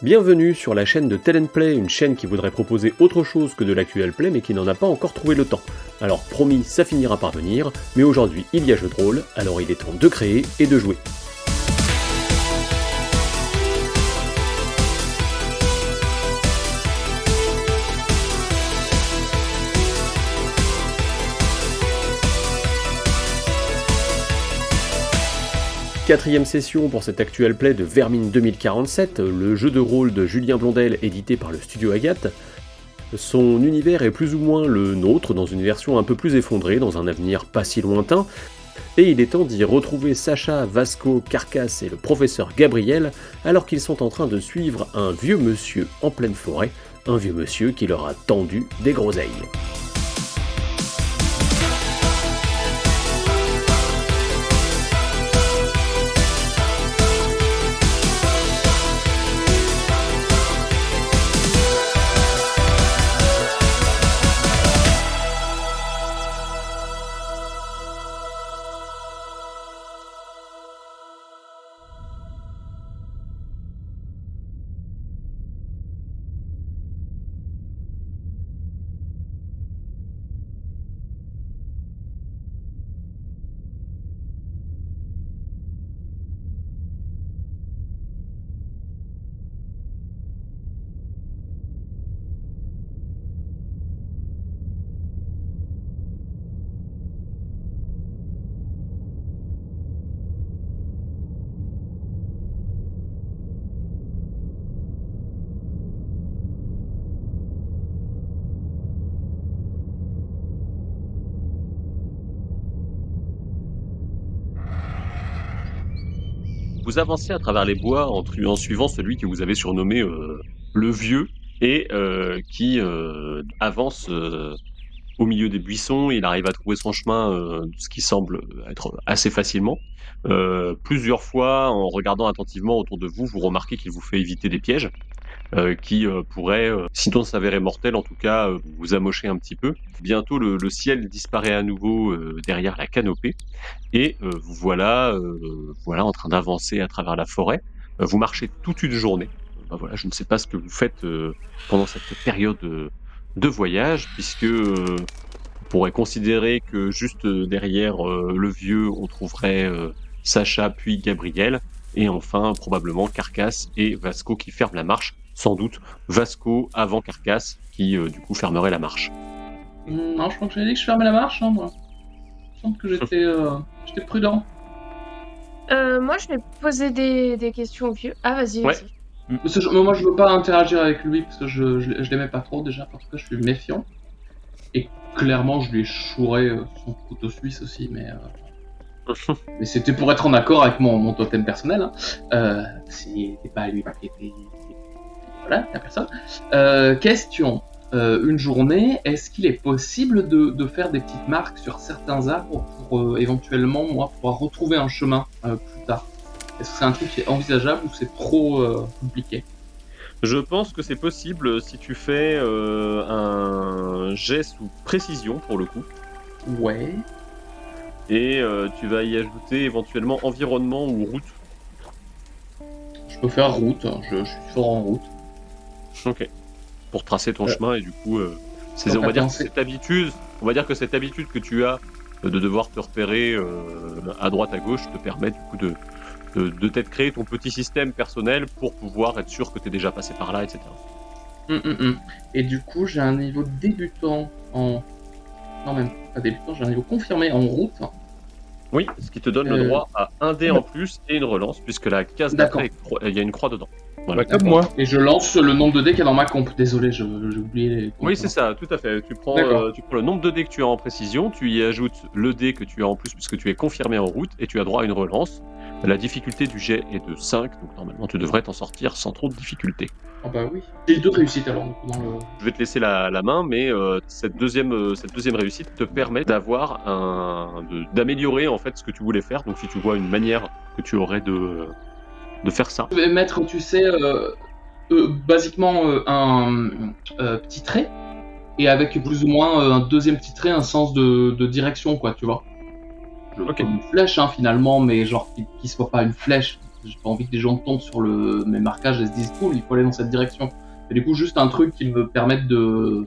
Bienvenue sur la chaîne de Tell & Play, une chaîne qui voudrait proposer autre chose que de l'actuel play mais qui n'en a pas encore trouvé le temps. Alors promis, ça finira par venir, mais aujourd'hui il y a jeu de rôle, alors il est temps de créer et de jouer. Quatrième session pour cet actuel play de Vermine 2047, le jeu de rôle de Julien Blondel édité par le studio Agathe. Son univers est plus ou moins le nôtre, dans une version un peu plus effondrée, dans un avenir pas si lointain, et il est temps d'y retrouver Sacha, Vasco, Carcasse et le professeur Gabriel, alors qu'ils sont en train de suivre un vieux monsieur en pleine forêt, un vieux monsieur qui leur a tendu des groseilles. Vous avancez à travers les bois en suivant celui que vous avez surnommé le Vieux et qui avance au milieu des buissons. Il arrive à trouver son chemin, ce qui semble être assez facilement. Plusieurs fois, en regardant attentivement autour de vous, vous remarquez qu'il vous fait éviter des pièges qui pourraient, sinon s'avérer mortels, en tout cas vous amocher un petit peu. Bientôt, le ciel disparaît à nouveau derrière la canopée. Et vous voilà en train d'avancer à travers la forêt. Vous marchez toute une journée. Voilà, je ne sais pas ce que vous faites pendant cette période de voyage, puisque on pourrait considérer que juste derrière le Vieux, on trouverait Sacha puis Gabriel, et enfin probablement Carcasse et Vasco qui ferment la marche. Sans doute Vasco avant Carcasse qui du coup fermerait la marche. Non, je crois que j'avais dit que je fermais la marche, moi. Il me semble que j'étais prudent. Moi, je vais poser des questions au Vieux. Ah, vas-y. Ouais. Moi, je veux pas interagir avec lui parce que je l'aimais pas trop déjà, parce que je suis méfiant. Et clairement, je lui ai chouré son couteau suisse aussi, mais c'était pour être en accord avec mon totem personnel. C'était pas lui, pas était... Voilà, la personne. Question. Une journée, est-ce qu'il est possible de faire des petites marques sur certains arbres pour éventuellement, moi, pouvoir retrouver un chemin plus tard? Est-ce que c'est un truc qui est envisageable ou c'est trop compliqué? Je pense que c'est possible si tu fais un jet sous précision pour le coup. Ouais. Et tu vas y ajouter éventuellement environnement ou route. Je peux faire route, je suis fort en route. Ok. Pour tracer ton chemin et du coup, on va dire que cette habitude que tu as de devoir te repérer à droite à gauche te permet du coup de t'être créé ton petit système personnel pour pouvoir être sûr que tu es déjà passé par là, etc. Et du coup, j'ai un niveau débutant en... Non, même pas débutant, j'ai un niveau confirmé en route. Oui, ce qui te donne le droit à un dé en plus et une relance, puisque la case d'après, il y a une croix dedans. Voilà. Comme moi. Et je lance le nombre de dés qu'il y a dans ma comp. Désolé, j'ai oublié les comptes. Oui, c'est ça, tout à fait. Tu prends le nombre de dés que tu as en précision, tu y ajoutes le dé que tu as en plus, puisque tu es confirmé en route, et tu as droit à une relance. La difficulté du jet est de 5, donc normalement tu devrais t'en sortir sans trop de difficultés. Ah bah oui. J'ai 2 réussites alors dans le... Je vais te laisser la main, mais cette deuxième réussite te permet d'améliorer en fait ce que tu voulais faire. Donc si tu vois une manière que tu aurais de faire ça. Je vais mettre, tu sais, basiquement un petit trait, et avec plus ou moins un deuxième petit trait, un sens de direction, quoi, tu vois. Ok. Comme une flèche, hein, finalement, mais genre qui soit pas une flèche J'ai pas envie que les gens tombent sur mes marquages et se disent cool, il faut aller dans cette direction. Et du coup, juste un truc qui me permette de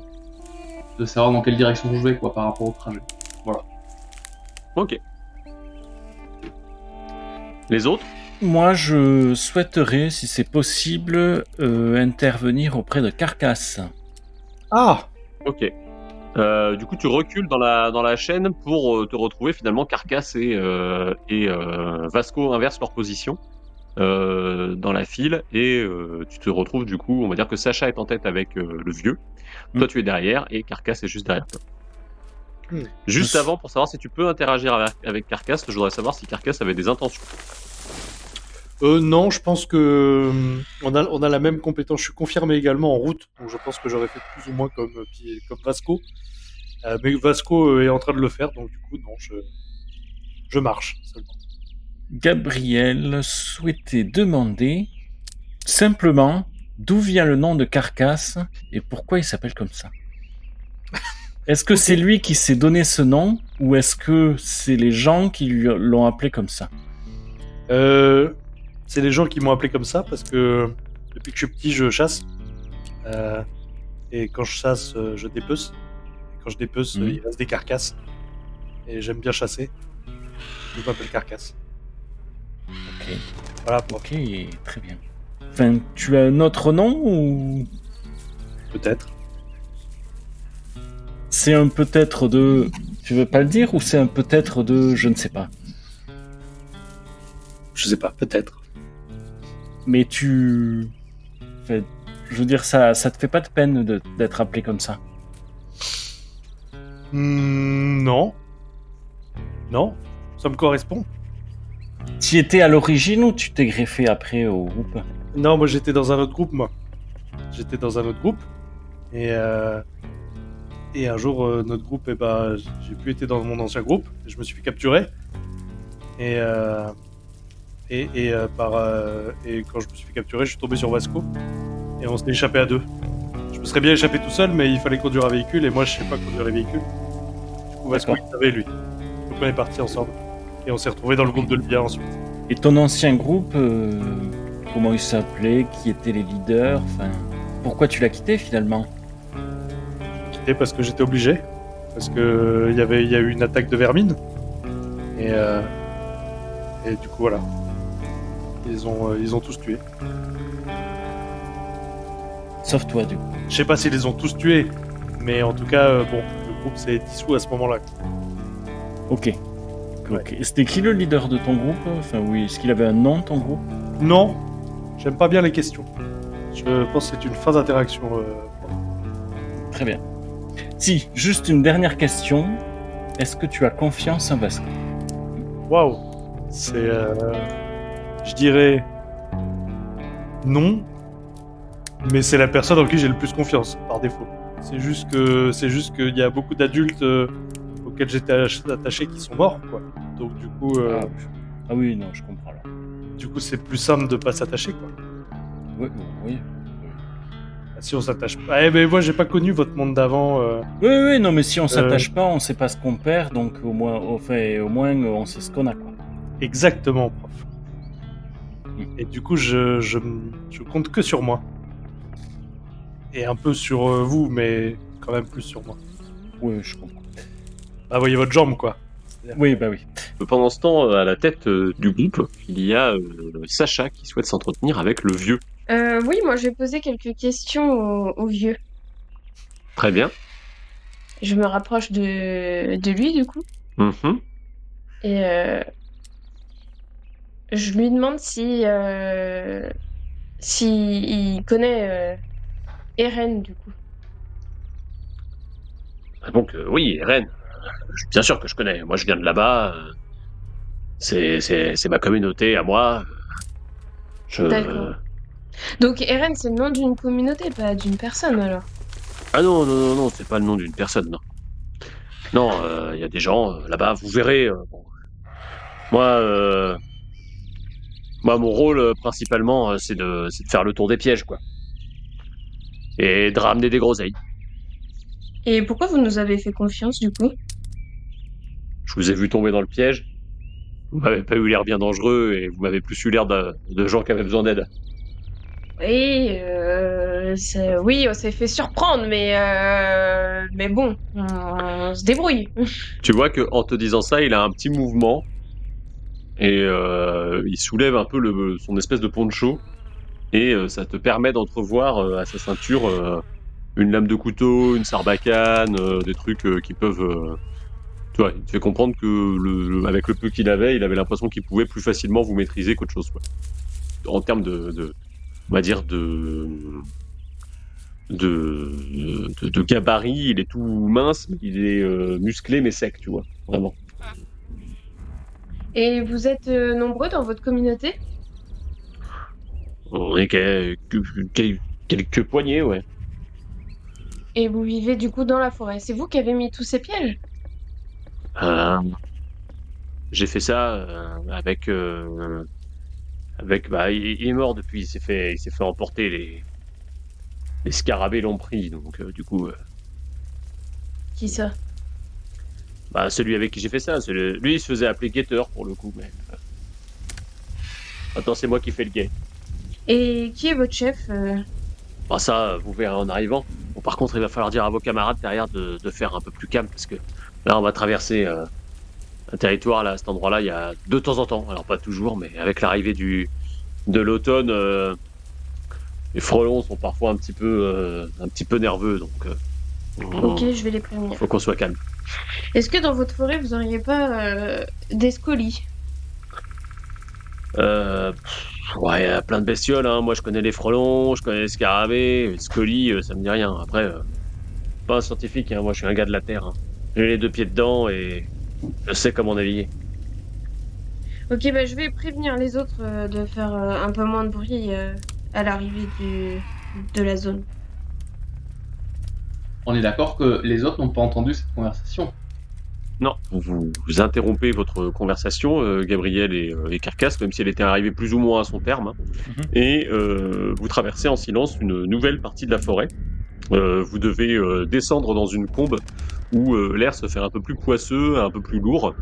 savoir dans quelle direction je vais, quoi, par rapport au trajet. Voilà. Ok. Les autres? Moi, je souhaiterais, si c'est possible, intervenir auprès de Carcasse. Ah! Ok. Du coup, tu recules dans la chaîne pour te retrouver finalement. Carcasse et Vasco inversent leur position dans la file et tu te retrouves du coup, on va dire que Sacha est en tête avec le vieux. Toi, tu es derrière et Carcasse est juste derrière toi. Juste avant, pour savoir si tu peux interagir avec Carcasse, je voudrais savoir si Carcasse avait des intentions. Non, je pense que on a la même compétence. Je suis confirmé également en route, donc je pense que j'aurais fait plus ou moins comme Vasco. Mais Vasco est en train de le faire, donc du coup, non, je marche seulement. Gabriel souhaitait demander simplement d'où vient le nom de Carcasse et pourquoi il s'appelle comme ça. Est-ce que c'est lui qui s'est donné ce nom ou est-ce que c'est les gens qui l'ont appelé comme ça? C'est les gens qui m'ont appelé comme ça parce que depuis que je suis petit, je chasse. Et quand je chasse, je dépece. Et quand je dépece, il reste des carcasses. Et j'aime bien chasser. Je m'appelle Carcasse. Ok. Voilà. Ok, très bien. Enfin, tu as un autre nom ou... Peut-être. C'est un peut-être de... Tu veux pas le dire ou c'est un peut-être de... Je ne sais pas. Je sais pas, peut-être. Mais tu... Enfin, je veux dire, ça te fait pas de peine d'être appelé comme ça? Non. Non, ça me correspond. Tu étais à l'origine ou tu t'es greffé après au groupe? Non, moi j'étais dans un autre groupe, moi. J'étais dans un autre groupe. Et un jour, notre groupe, j'ai plus été dans mon ancien groupe. Je me suis fait capturer. Et quand je me suis fait capturer, je suis tombé sur Vasco. Et on s'est échappé à deux. Je me serais bien échappé tout seul, mais il fallait conduire un véhicule. Et moi, je sais pas conduire les véhicules. Du coup, Vasco, il savait, lui. Donc on est partis ensemble. Et on s'est retrouvés dans le groupe de Libia ensuite. Et ton ancien groupe, comment il s'appelait? Qui étaient les leaders? Enfin, pourquoi tu l'as quitté finalement? J'ai quitté parce que j'étais obligé. Parce que il y a eu une attaque de vermine. Et du coup, voilà. Ils ont tous tué. Sauf toi, du coup. Je sais pas s'ils les ont tous tués. Mais en tout cas, bon, le groupe s'est dissous à ce moment-là. Ok. Ouais. Ok. Et c'était qui le leader de ton groupe? Enfin, oui, est-ce qu'il avait un nom, ton groupe? Non, j'aime pas bien les questions. Je pense que c'est une fin d'interaction. Très bien. Si, juste une dernière question. Est-ce que tu as confiance en Vasco? Waouh, c'est, je dirais non, mais c'est la personne en qui j'ai le plus confiance par défaut. C'est juste qu'il y a beaucoup d'adultes auxquels j'étais attaché qui sont morts, quoi. Donc du coup, Ah oui, non, je comprends là. du coup, c'est plus simple de pas s'attacher, quoi. Oui. Si on s'attache pas. Eh ben moi, j'ai pas connu votre monde d'avant. Oui, non, mais si on s'attache pas, on sait pas ce qu'on perd, donc au moins, on sait ce qu'on a, quoi. Exactement, prof. Et du coup, je compte que sur moi. Et un peu sur vous, mais quand même plus sur moi. Oui, je comprends. Ah, voyez votre jambe, quoi. Oui, bah oui. Pendant ce temps, à la tête du groupe, il y a Sacha qui souhaite s'entretenir avec le vieux. Oui, moi, je vais poser quelques questions au vieux. Très bien. Je me rapproche de lui, du coup. Mhm. Et je lui demande si il connaît Eren, du coup. Donc oui, Eren, bien sûr que je connais. Moi, je viens de là-bas. C'est ma communauté à moi. D'accord. Donc Eren, c'est le nom d'une communauté, pas d'une personne, alors? Ah non, c'est pas le nom d'une personne, non. Non, il y a des gens là-bas, vous verrez. Bon. Moi, mon rôle principalement, c'est de faire le tour des pièges, quoi. Et de ramener des groseilles. Et pourquoi vous nous avez fait confiance, du coup? Je vous ai vu tomber dans le piège. Vous m'avez pas eu l'air bien dangereux et vous m'avez plus eu l'air de gens qui avaient besoin d'aide. Oui, oui, on s'est fait surprendre, mais bon, on se débrouille. Tu vois que en te disant ça, il a un petit mouvement et il soulève un peu son espèce de poncho et ça te permet d'entrevoir à sa ceinture une lame de couteau, une sarbacane, des trucs qui peuvent. Tu vois, il te fait comprendre que avec le peu qu'il avait, il avait l'impression qu'il pouvait plus facilement vous maîtriser qu'autre chose, quoi. En termes on va dire de gabarit, il est tout mince, il est musclé mais sec, tu vois, vraiment. Et vous êtes nombreux dans votre communauté? On est quelques poignées, ouais. Et vous vivez du coup dans la forêt. C'est vous qui avez mis tous ces pièges? Euh, j'ai fait ça bah, il est mort depuis, il s'est fait emporter, les scarabées l'ont pris, donc du coup, Qui ça? bah, celui avec qui j'ai fait ça, lui il se faisait appeler guetteur pour le coup, mais maintenant c'est moi qui fais le guet. Et qui est votre chef? Bah ça, vous verrez en arrivant. Bon, par contre, il va falloir dire à vos camarades derrière de faire un peu plus calme, parce que là on va traverser un territoire, là, à cet endroit-là, il y a de temps en temps, alors pas toujours, mais avec l'arrivée de l'automne, les frelons sont parfois un petit peu nerveux, donc Ok, je vais les prévenir. faut qu'on soit calme. Est-ce que dans votre forêt, vous auriez pas des scolis? Ouais, il y a plein de bestioles, hein. Moi je connais les frelons, je connais les scarabées, les scolis, ça me dit rien. Après, pas un scientifique, hein. Moi je suis un gars de la Terre, hein. J'ai les deux pieds dedans et je sais comment naviguer. Ok, bah je vais prévenir les autres de faire un peu moins de bruit à l'arrivée de la zone. On est d'accord que les autres n'ont pas entendu cette conversation. Non, vous interrompez votre conversation, Gabriel et Carcasse, même si elle était arrivée plus ou moins à son terme, hein. Et vous traversez en silence une nouvelle partie de la forêt. Vous devez descendre dans une combe où l'air se fait un peu plus poisseux, un peu plus lourd,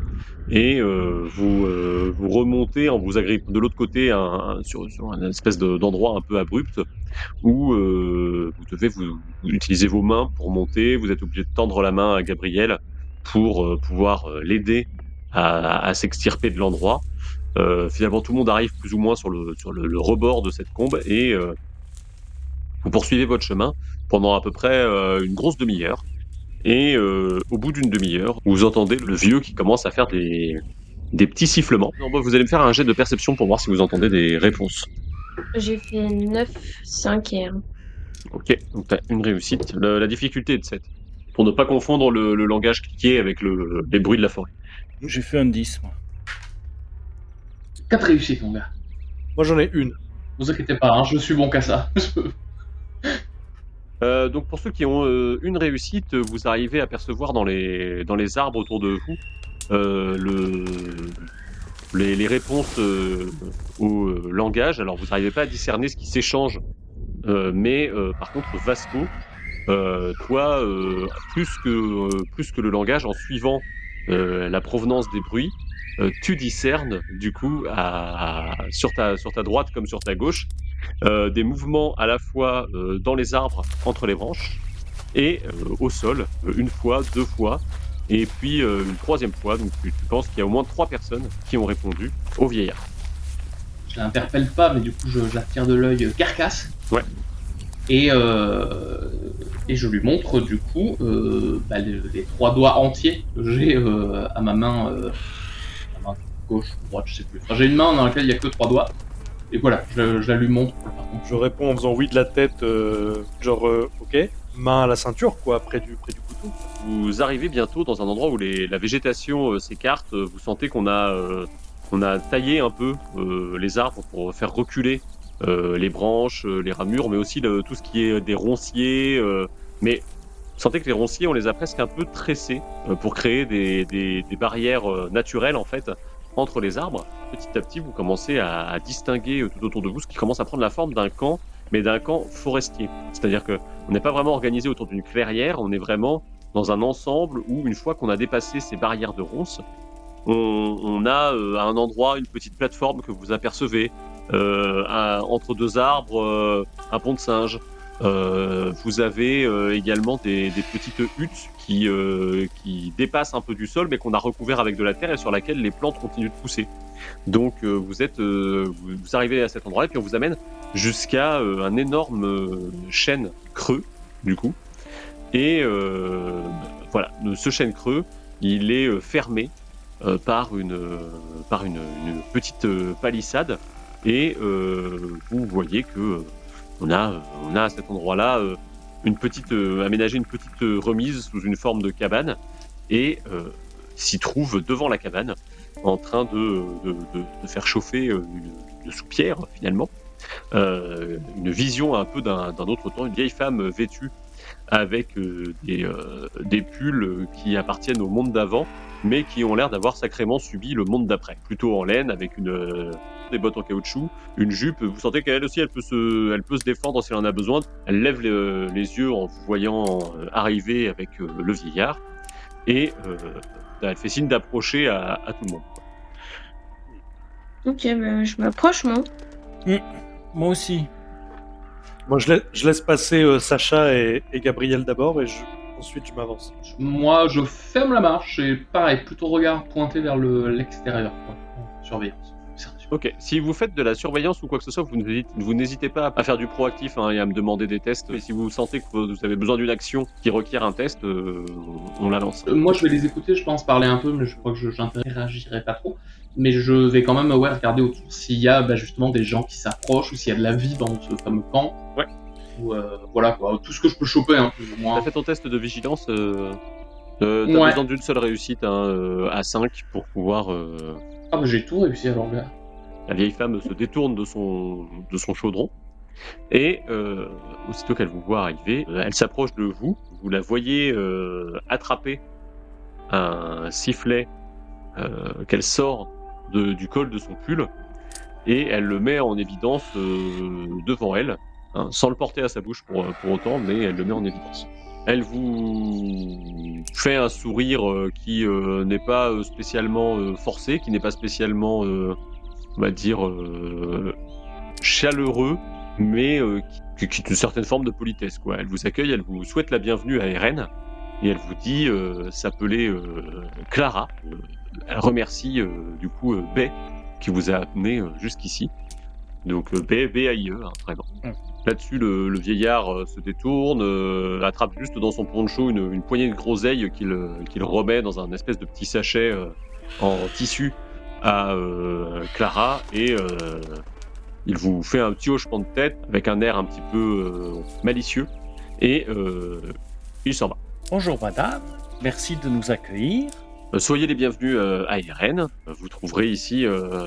et vous remontez en vous agrippant de l'autre côté sur un espèce d'endroit un peu abrupt où vous devez vous utiliser vos mains pour monter. Vous êtes obligé de tendre la main à Gabriel pour pouvoir l'aider à s'extirper de l'endroit. Finalement, tout le monde arrive plus ou moins sur le rebord de cette combe et vous poursuivez votre chemin pendant à peu près une grosse demi-heure. Et au bout d'une demi-heure, vous entendez le vieux qui commence à faire des petits sifflements. Non, bah, vous allez me faire un jet de perception pour voir si vous entendez des réponses. J'ai fait 9, 5 et 1. Ok, donc tu as une réussite. La difficulté est de 7. Pour ne pas confondre le langage cliqué avec les bruits de la forêt. J'ai fait un 10, moi. 4 réussites, mon gars. Moi j'en ai une. Ne vous inquiétez pas, hein, je suis bon qu'à ça. Donc pour ceux qui ont une réussite, vous arrivez à percevoir dans les arbres autour de vous les réponses au langage. Alors vous n'arrivez pas à discerner ce qui s'échange, mais par contre Vasco, toi, plus que le langage, en suivant la provenance des bruits, tu discernes du coup sur ta droite comme sur ta gauche des mouvements à la fois dans les arbres entre les branches et au sol, une fois, deux fois, et puis une troisième fois. Donc tu penses qu'il y a au moins 3 personnes qui ont répondu au vieillard. Je l'interpelle pas, mais du coup, j'attire de l'œil Carcasse. Ouais. Et je lui montre, du coup, les 3 doigts entiers que j'ai à ma main gauche, droite, je sais plus. Enfin, j'ai une main dans laquelle il n'y a que 3 doigts. Et voilà, je la lui montre. Par contre. Je réponds en faisant oui de la tête, ok, main à la ceinture, quoi, près du couteau. Vous arrivez bientôt dans un endroit où la végétation s'écarte. Vous sentez qu'on a taillé un peu les arbres pour faire reculer les branches, les ramures, mais aussi tout ce qui est des ronciers. Mais vous sentez que les ronciers, on les a presque un peu tressés pour créer des barrières naturelles, en fait, entre les arbres. Petit à petit, vous commencez à distinguer tout autour de vous ce qui commence à prendre la forme d'un camp, mais d'un camp forestier. C'est-à-dire qu'on n'est pas vraiment organisé autour d'une clairière, on est vraiment dans un ensemble où, une fois qu'on a dépassé ces barrières de ronces, on a à un endroit une petite plateforme que vous apercevez, entre deux arbres, un pont de singe. Vous avez également des petites huttes qui dépassent un peu du sol, mais qu'on a recouvert avec de la terre et sur laquelle les plantes continuent de pousser. Donc vous arrivez à cet endroit et puis on vous amène jusqu'à un énorme chêne creux, du coup. Et voilà, ce chêne creux, il est fermé par une petite palissade. Et vous voyez que on a à cet endroit-là aménagé une petite remise sous une forme de cabane, et s'y trouve devant la cabane, en train de faire chauffer une soupière finalement, une vision un peu d'un autre temps, une vieille femme vêtue avec des pulls qui appartiennent au monde d'avant, mais qui ont l'air d'avoir sacrément subi le monde d'après. Plutôt en laine, avec des bottes en caoutchouc, une jupe. Vous sentez qu'elle aussi, elle peut se défendre si elle en a besoin. Elle lève les yeux en vous voyant arriver avec le vieillard, et elle fait signe d'approcher à tout le monde. Ok, bah, je m'approche, moi. Moi aussi. Moi, je laisse passer Sacha et Gabriel d'abord, et ensuite je m'avance. Moi, je ferme la marche et pareil, plutôt regard pointé vers l'extérieur, quoi, en surveillance. Ok, si vous faites de la surveillance ou quoi que ce soit, vous n'hésitez pas à faire du proactif et à me demander des tests. Et si vous sentez que vous avez besoin d'une action qui requiert un test, on la lance. Moi, je vais les écouter, je pense, parler un peu, mais je crois que je n'interagirai pas trop. Mais je vais quand même regarder autour s'il y a justement des gens qui s'approchent, ou s'il y a de la vie dans ce fameux camp. Ouais. Ou voilà quoi, tout ce que je peux choper, plus ou moins. T'as fait ton test de vigilance, t'as besoin d'une seule réussite à 5 pour pouvoir... Ah bah j'ai tout réussi alors, gars. La vieille femme se détourne de son chaudron, et aussitôt qu'elle vous voit arriver, elle s'approche de vous. Vous la voyez attraper un sifflet qu'elle sort du col de son pull, et elle le met en évidence devant elle, sans le porter à sa bouche pour autant, mais elle le met en évidence. Elle vous fait un sourire qui n'est pas spécialement forcé, qui n'est pas spécialement... on va dire chaleureux, mais qui est une certaine forme de politesse, quoi. Elle vous accueille, elle vous souhaite la bienvenue à Eren, et elle vous dit s'appeler Clara. Elle remercie du coup Bay qui vous a amené jusqu'ici. Donc B-A-I-E, vraiment. Là-dessus, le vieillard se détourne, attrape juste dans son poncho une poignée de groseilles qu'il remet dans un espèce de petit sachet en tissu à Clara, et il vous fait un petit hochement de tête avec un air un petit peu malicieux, et il s'en va. Bonjour madame, merci de nous accueillir. Soyez les bienvenus à Eren. Vous trouverez ici,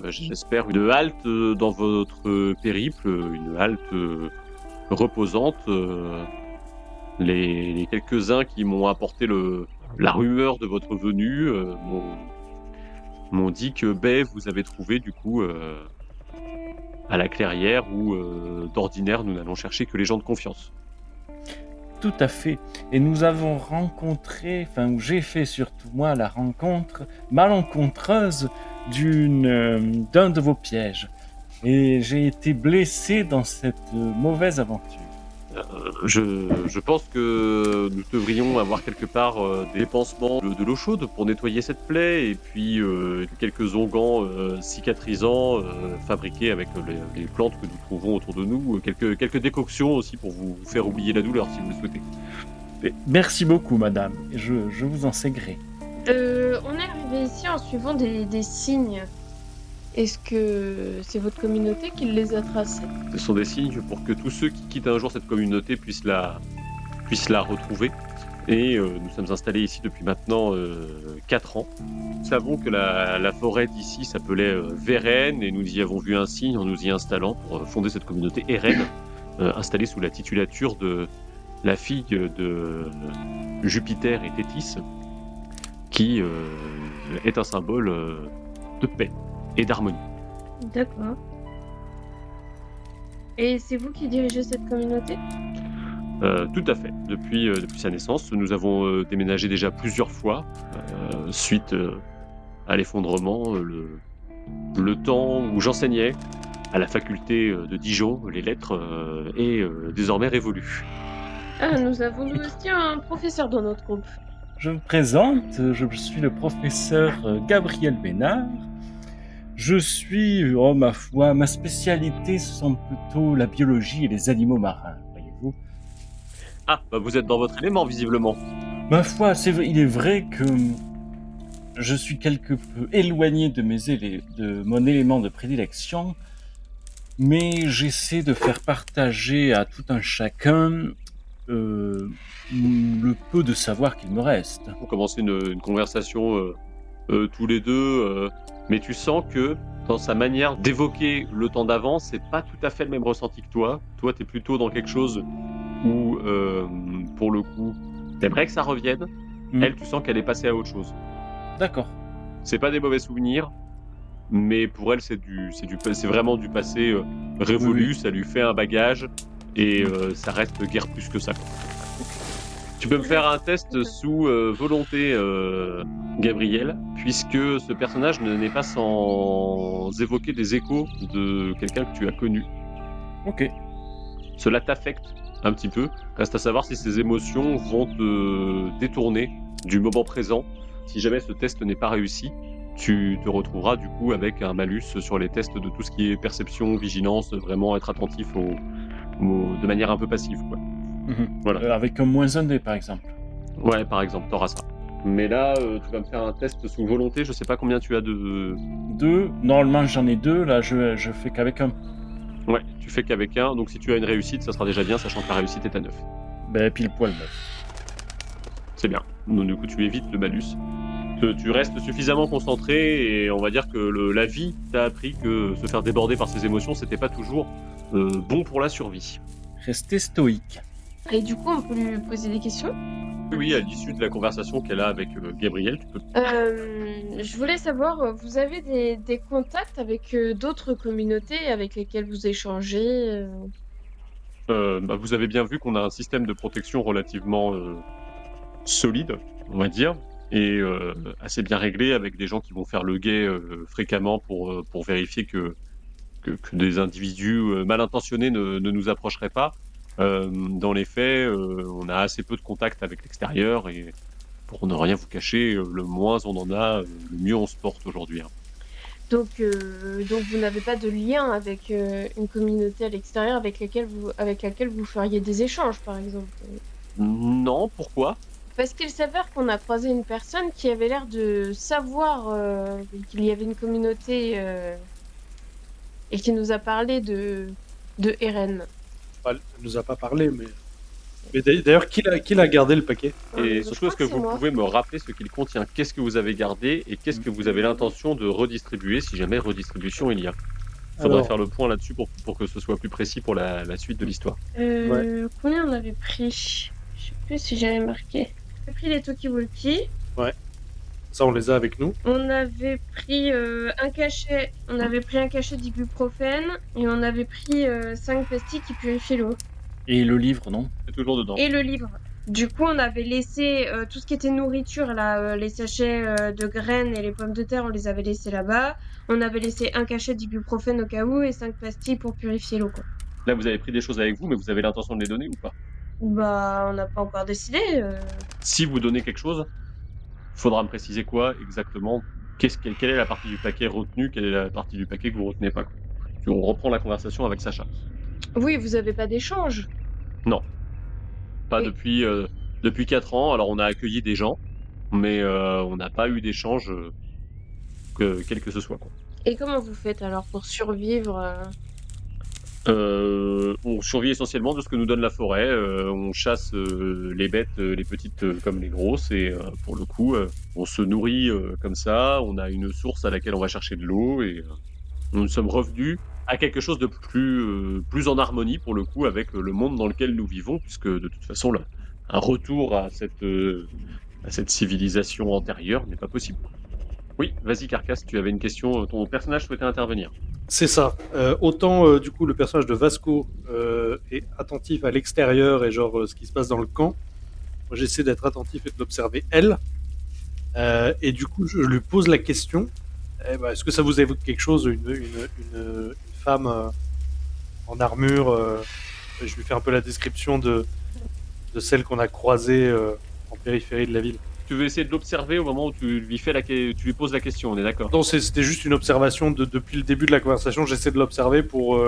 j'espère, une halte dans votre périple, une halte reposante. Les quelques-uns qui m'ont apporté la rumeur de votre venue m'ont dit que Bay vous avez trouvé du coup à la clairière, où d'ordinaire nous n'allons chercher que les gens de confiance. Tout à fait. Et nous avons rencontré, ou j'ai fait surtout moi la rencontre malencontreuse d'un de vos pièges. Et j'ai été blessé dans cette mauvaise aventure. Je pense que nous devrions avoir quelque part des pansements de l'eau chaude pour nettoyer cette plaie, et puis quelques onguents cicatrisants fabriqués avec les plantes que nous trouvons autour de nous, quelques décoctions aussi pour vous faire oublier la douleur si vous le souhaitez. Merci beaucoup madame, je vous en sais gré. On est arrivé ici en suivant des signes. Est-ce que c'est votre communauté qui les a tracés? Ce sont des signes pour que tous ceux qui quittent un jour cette communauté puissent la retrouver. Et nous sommes installés ici depuis maintenant 4 ans. Nous savons que la forêt d'ici s'appelait Veren, et nous y avons vu un signe en nous y installant pour fonder cette communauté Eren, installée sous la titulature de la fille de Jupiter et Tétis, qui est un symbole de paix et d'harmonie. D'accord. Et c'est vous qui dirigez cette communauté? Tout à fait. Depuis sa naissance, nous avons déménagé déjà plusieurs fois, suite à l'effondrement, le temps où j'enseignais à la faculté de Dijon, les lettres, est désormais révolu. Ah, nous avons nous aussi un professeur dans notre groupe. Je me présente, je suis le professeur Gabriel Bénard. Je suis, ma foi, ma spécialité ce sont plutôt la biologie et les animaux marins, voyez-vous. Ah, bah vous êtes dans votre élément, visiblement. Ma foi, il est vrai que je suis quelque peu éloigné de mon élément de prédilection, mais j'essaie de faire partager à tout un chacun le peu de savoir qu'il me reste. Vous commencez une conversation tous les deux, mais tu sens que dans sa manière d'évoquer le temps d'avant, c'est pas tout à fait le même ressenti que toi. Toi, t'es plutôt dans quelque chose où, pour le coup, t'aimerais que ça revienne. Elle, tu sens qu'elle est passée à autre chose. D'accord. C'est pas des mauvais souvenirs, mais pour elle, c'est vraiment du passé révolu. Oui. Ça lui fait un bagage et ça reste guère plus que ça, quoi. Tu peux me faire un test sous volonté, Gabriel, puisque ce personnage n'est pas sans évoquer des échos de quelqu'un que tu as connu. Ok. Cela t'affecte un petit peu. Reste à savoir si ces émotions vont te détourner du moment présent. Si jamais ce test n'est pas réussi, tu te retrouveras du coup avec un malus sur les tests de tout ce qui est perception, vigilance, vraiment être attentif de manière un peu passive, quoi. Voilà. Avec un -1 par exemple. Ouais, par exemple, t'auras ça. Mais là, tu vas me faire un test sous volonté, je sais pas combien tu as de... 2, normalement j'en ai 2, là je fais qu'avec un. Ouais, tu fais qu'avec un, donc si tu as une réussite, ça sera déjà bien, sachant que la réussite est à 9. Ben pile poil 9. C'est bien, donc du coup tu évites le malus. Tu restes suffisamment concentré, et on va dire que la vie t'a appris que se faire déborder par ses émotions, c'était pas toujours bon pour la survie. Restez stoïque. Et du coup, on peut lui poser des questions? Oui, à l'issue de la conversation qu'elle a avec Gabriel, tu peux... Je voulais savoir, vous avez des contacts avec d'autres communautés avec lesquelles vous échangez vous avez bien vu qu'on a un système de protection relativement solide, on va dire, et assez bien réglé, avec des gens qui vont faire le guet fréquemment pour vérifier que des individus mal intentionnés ne nous approcheraient pas. Dans les faits, on a assez peu de contact avec l'extérieur, et pour ne rien vous cacher, le moins on en a, le mieux on se porte aujourd'hui, hein. Donc vous n'avez pas de lien avec une communauté à l'extérieur avec laquelle vous feriez des échanges, par exemple? Non, pourquoi? Parce qu'il s'avère qu'on a croisé une personne qui avait l'air de savoir qu'il y avait une communauté et qui nous a parlé de Eren. Elle nous a pas parlé, mais d'ailleurs, qui l'a gardé le paquet? Et je surtout, crois est-ce que que c'est vous moi. pouvez me rappeler ce qu'il contient? Qu'est-ce que vous avez gardé et qu'est-ce que vous avez l'intention de redistribuer, si jamais redistribution il y a? Il faudrait Alors, faire le point là-dessus pour que ce soit plus précis pour la suite de l'histoire. Combien on avait pris? Je sais plus si j'avais marqué. On avait pris les Talkie-Walkie. ça, on les a avec nous. On avait pris un cachet. On avait pris un cachet d'ibuprofène et on avait pris 5 pastilles qui purifient l'eau. Et le livre, non? C'est toujours dedans. Et le livre. Du coup, on avait laissé tout ce qui était nourriture, là, les sachets de graines et les pommes de terre, on les avait laissés là-bas. On avait laissé un cachet d'ibuprofène au cas où et 5 pastilles pour purifier l'eau, quoi. Là, vous avez pris des choses avec vous, mais vous avez l'intention de les donner ou pas? Bah, on n'a pas encore décidé. Si vous donnez quelque chose, il faudra me préciser quoi exactement. Quelle est la partie du paquet retenue, quelle est la partie du paquet que vous retenez pas, quoi. Puis on reprend la conversation avec Sacha. Oui, vous avez pas d'échange. Non. Pas Oui. depuis 4 ans. Alors on a accueilli des gens, mais on n'a pas eu d'échange, quel que ce soit, quoi. Et comment vous faites alors pour survivre On survit essentiellement de ce que nous donne la forêt. On chasse les bêtes, les petites comme les grosses, et pour le coup, on se nourrit comme ça. On a une source à laquelle on va chercher de l'eau, et nous sommes revenus à quelque chose de plus en harmonie pour le coup avec le monde dans lequel nous vivons, puisque de toute façon, un retour à cette civilisation antérieure n'est pas possible. Oui, vas-y Carcasse, tu avais une question, ton personnage souhaitait intervenir. C'est ça. Autant, du coup, le personnage de Vasco est attentif à l'extérieur et genre ce qui se passe dans le camp. Moi, j'essaie d'être attentif et de l'observer elle. Et du coup, je lui pose la question. Est-ce que ça vous évoque quelque chose, une femme en armure je lui fais un peu la description de celle qu'on a croisée en périphérie de la ville. Tu veux essayer de l'observer au moment où tu lui poses la question, on est d'accord? Non, c'était juste une observation depuis le début de la conversation. J'essaie de l'observer pour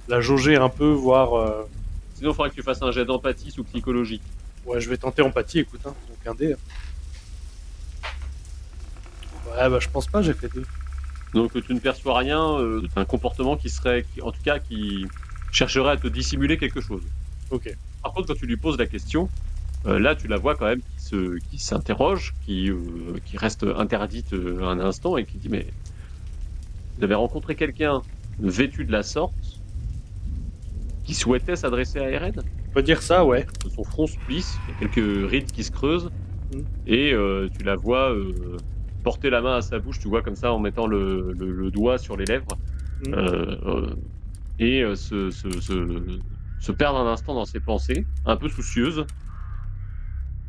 la jauger un peu, voir. Sinon, il faudrait que tu fasses un jet d'empathie sous psychologie. Ouais, je vais tenter empathie, écoute, hein, donc un dé. Ouais, bah je pense pas, j'ai fait 2. Donc tu ne perçois rien d'un comportement qui chercherait à te dissimuler quelque chose. Ok. Par contre, quand tu lui poses la question, là tu la vois quand même qui s'interroge, qui reste interdite un instant et qui dit mais vous avez rencontré quelqu'un vêtu de la sorte qui souhaitait s'adresser à Eren? On peut dire ça, ouais. Son front se plisse, il y a quelques rides qui se creusent et tu la vois porter la main à sa bouche, tu vois comme ça en mettant le doigt sur les lèvres et se perdre un instant dans ses pensées, un peu soucieuse.